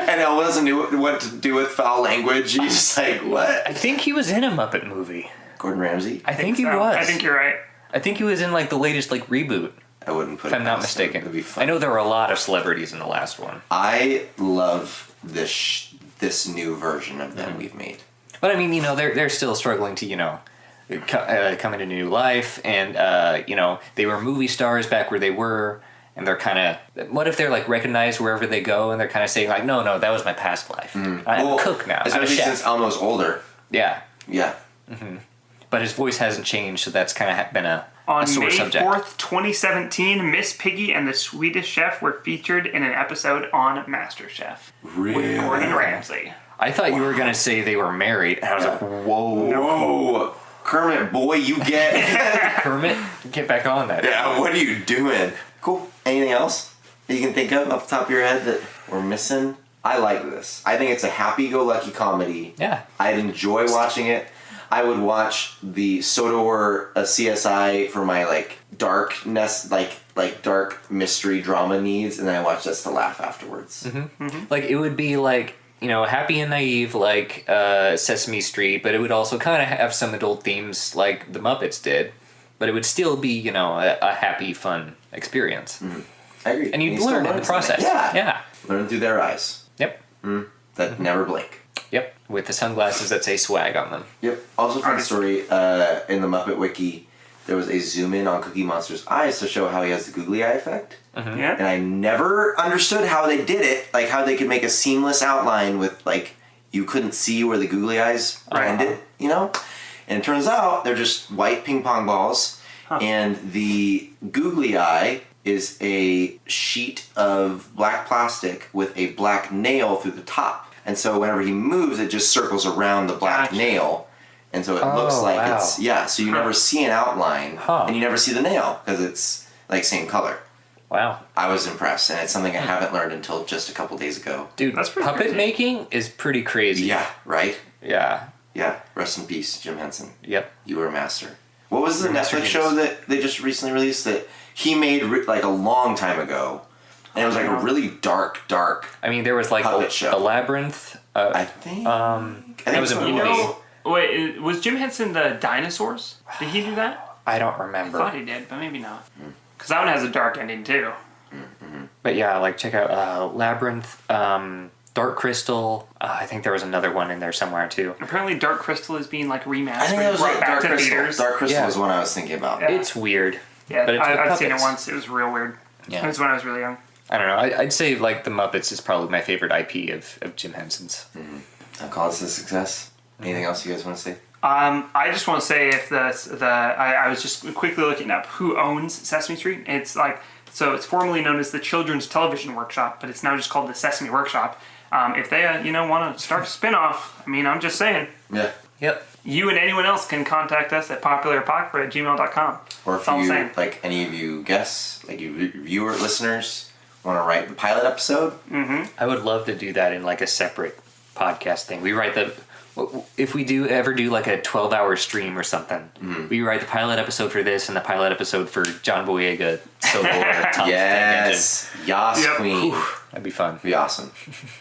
And Elmo doesn't know what to do with foul language. He's just like, what? I think he was in a Muppet movie. Gordon Ramsay? I think he So, was. I think you're right. I think he was in like the latest like reboot. I wouldn't put If it I'm not past him. mistaken. It'd be fun. I know there were a lot of celebrities in the last one. I love this new version of them we've made. But I mean, they're still struggling to, come into new life, and they were movie stars back where they were, and they're kind of. What if they're like recognized wherever they go, and they're kind of saying like, no, that was my past life. I'm a cook now. I'm a Especially chef. since Elmo's older. Yeah, Yeah. but his voice hasn't changed, so that's kind of been a On sore May subject. 4th, 2017, Miss Piggy and the Swedish Chef were featured in an episode on MasterChef with Gordon Ramsay. I thought you were gonna say they were married, and I was like, whoa, Whoa. Kermit, boy, you get... Kermit, get back on that. Yeah, what are you doing? Cool. Anything else that you can think of off the top of your head that we're missing? I like this. I think it's a happy-go-lucky comedy. Yeah. I'd enjoy watching it. I would watch the Sodor CSI for my darkness, like dark mystery drama needs, and then I watch this to laugh afterwards. Like it would be like happy and naive like Sesame Street, but it would also kind of have some adult themes like the Muppets did, but it would still be a happy, fun experience. I agree. And you'd still learn in the process. something. Yeah. Learn through their eyes Yep. that never blink. Yep. With the sunglasses that say swag on them. Yep. Also, fun story. In the Muppet Wiki, there was a zoom in on Cookie Monster's eyes to show how he has the googly eye effect. Yeah. And I never understood how they did it, like how they could make a seamless outline with you couldn't see where the googly eyes ended, And it turns out they're just white ping pong balls, and the googly eye is a sheet of black plastic with a black nail through the top. And so whenever he moves, it just circles around the black nail. And so it looks like wow. so you never see an outline, Huh. and you never see the nail, because it's same color. Wow. I was impressed, and it's something I haven't learned until just a couple days ago. Dude, That's pretty puppet crazy. making is pretty crazy. Yeah, right? Yeah. Yeah, rest in peace, Jim Henson. Yep. You were a master. What was the Master Netflix Games. show that they just recently released that he made a long time ago? And it was a really dark. I mean, there was like Puppet show. the Labyrinth. I think. That was a that's what it movie. was. Wait, was Jim Henson the dinosaurs? Did he do that? I don't I remember. thought he did, but maybe not. Because that one has a dark ending too. But yeah, check out Labyrinth, Dark Crystal. I think there was another one in there somewhere too. Apparently, Dark Crystal is being remastered, I think that was brought back Dark to Crystal. theaters. Dark Crystal Yeah. was one I was thinking about. Yeah. It's weird. Yeah, but it's with I've seen it puppets. once. It was real weird. Yeah. It was when I was really young. I don't know. I'd say like the Muppets is probably my favorite IP of Jim Henson's. I'll call this a success. Anything else you guys want to say? I just want to say if I was just quickly looking up who owns Sesame Street. It's like, so it's formerly known as the Children's Television Workshop, but it's now just called the Sesame Workshop. If they want to start a spin-off, I mean, I'm just saying. Yeah. Yep. You and anyone else can contact us at popularapocrypha@gmail.com. Or if you, like any of you guests, like you viewer listeners, want to write the pilot episode. I would love to do that in like a separate podcast thing. We write if we ever do like a 12-hour stream or something, we write the pilot episode for this and the pilot episode for John Boyega solo or Tom's Yes. Yas, Yep. queen. That'd be fun. That'd be awesome.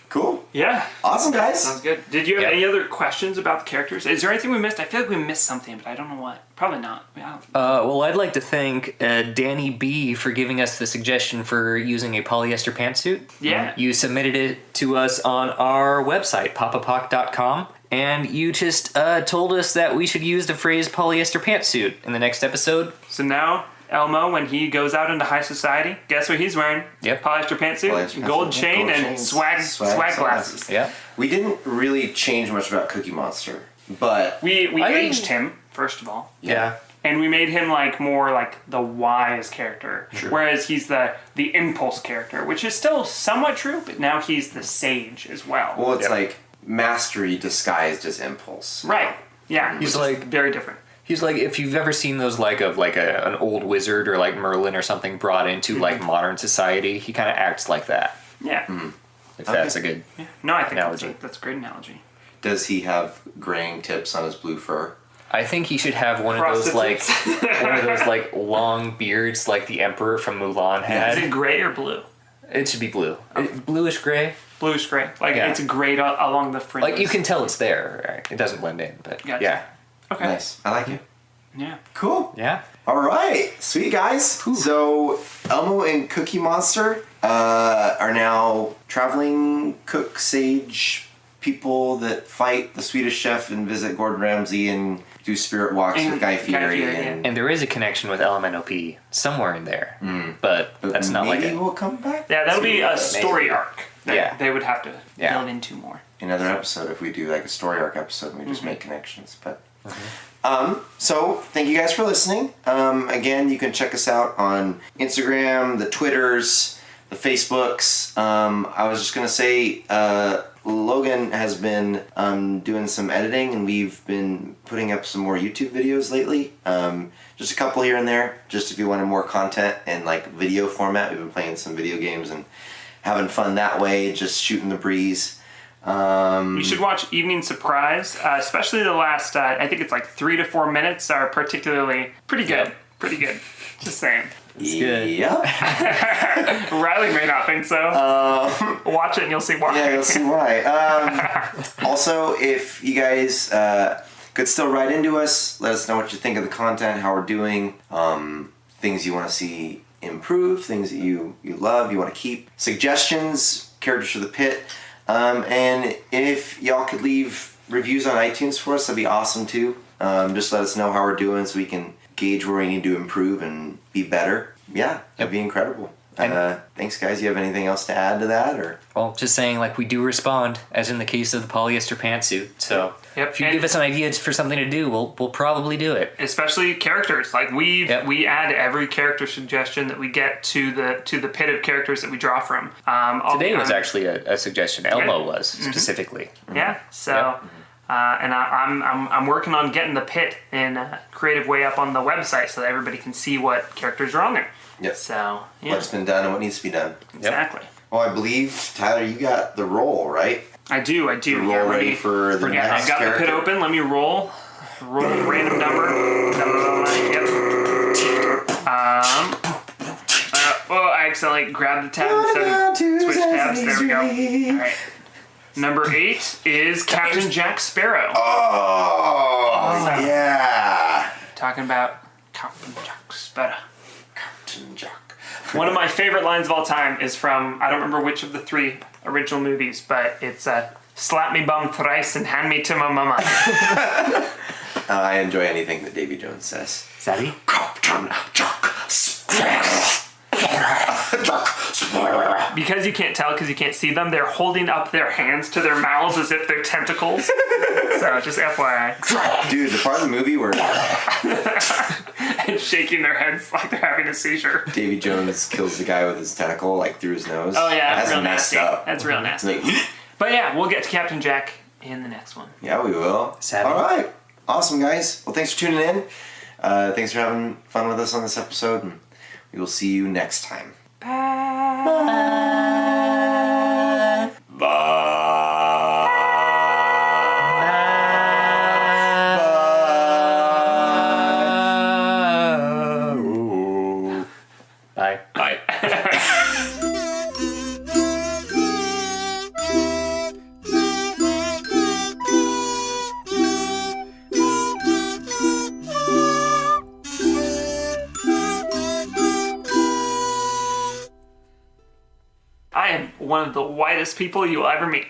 Cool. Yeah. Awesome, guys. Sounds good. Did you have Yep. any other questions about the characters? Is there anything we missed? I feel like we missed something, but I don't know what. Probably not. Well, I'd like to thank Danny B for giving us the suggestion for using a polyester pantsuit. Yeah. You submitted it to us on our website, papapoc.com, and you just told us that we should use the phrase polyester pantsuit in the next episode. So now, Elmo, when he goes out into high society, guess what he's wearing? Yep. Polyester pantsuit, gold chain, and swag glasses. Yeah. We didn't really change much about Cookie Monster, but We aged him, first of all. Yeah. And we made him like more like the wise character, whereas he's the impulse character, which is still somewhat true, but now he's the sage as well. well, it's like mastery disguised as impulse. Right. Yeah. He's which is like- very different. He's like, if you've ever seen those an old wizard or like Merlin or something brought into like modern society, he kind of acts like that. Yeah. If that's a good... No, I think Analogy. that's a great analogy. Does he have graying tips on his blue fur? I think he should have one of those like long beards like the Emperor from Mulan had. Is it gray or blue? It should be blue. Bluish gray. Bluish gray. Like Yeah. it's gray along the fringes. Like you can tell it's there. Right? It doesn't blend in, but Gotcha. yeah. Okay. Nice. I like it. Yeah. Cool. Yeah. All right. Sweet, guys. So Elmo and Cookie Monster are now traveling cook sage people that fight the Swedish chef and visit Gordon Ramsay and do spirit walks with Guy Fieri. And there is a connection with LMNOP somewhere in there, but that's not like maybe it. we'll come back. Yeah, that'll be a maybe. story arc that Yeah. they would have to Yeah. delve into more. Another episode if we do like a story arc episode and we just make connections. But so thank you guys for listening. Again, you can check us out on Instagram, the Twitters, the Facebooks. I was just gonna say Logan has been doing some editing and we've been putting up some more YouTube videos lately. Just a couple here and there, just if you wanted more content in like video format. We've been playing some video games and having fun that way, just shooting the breeze. You should watch Evening Surprise, especially the last, I think it's like 3 to 4 minutes are particularly pretty good. Yep. Pretty good. Just saying. good. Yep. Riley may not think so. Watch it and you'll see why. Yeah, you'll see why. Also, if you guys could still write into us, let us know what you think of the content, how we're doing, things you want to see improve, things that you love, you want to keep, suggestions, characters for the pit. And if y'all could leave reviews on iTunes for us, that'd be awesome too. Just let us know how we're doing so we can gauge where we need to improve and be better. Yeah, that'd be incredible. Thanks, guys. You have anything else to add to that, or? Well, just saying, like, we do respond, as in the case of the polyester pantsuit. So Yep. if you give us an idea for something to do, we'll probably do it. Especially characters. Like we add every character suggestion that we get to the pit of characters that we draw from. Today was actually a suggestion. Elmo was specifically. Yeah. So. And I'm working on getting the pit in a creative way up on the website so that everybody can see what characters are on there. Yep. So, yeah. What's been done and what needs to be done. Exactly. Well, I believe, Tyler, you got the roll, right? I do. You're roll ready for the next I've got character. the pit open. Let me roll. Roll a random number. Numbers on mine. Yep. I accidentally grabbed the tab instead of switch tabs. There we go. All right. Number 8 is Captain Jack Sparrow. Oh, yeah. Talking about Captain Jack Sparrow. Captain Jack. One of my favorite lines of all time is from, I don't remember which of the 3 original movies, but it's slap me bum thrice and hand me to my mama. I enjoy anything that Davy Jones says. Savvy? Captain Jack Sparrow. Jack Sparrow. because you can't tell because you can't see them, they're holding up their hands to their mouths as if they're tentacles. So just FYI. Dude, the part of the movie where And shaking their heads like they're having a seizure. Davy Jones kills the guy with his tentacle, like through his nose. Oh yeah, that's That's real messed nasty. up. That's real It's nasty. like, But yeah, we'll get to Captain Jack in the next one. yeah, we will. Savvy. All right. Awesome, guys. Well, thanks for tuning in. Thanks for having fun with us on this episode, and we will see you next time. Bye. Bye. I am one of the whitest people you will ever meet.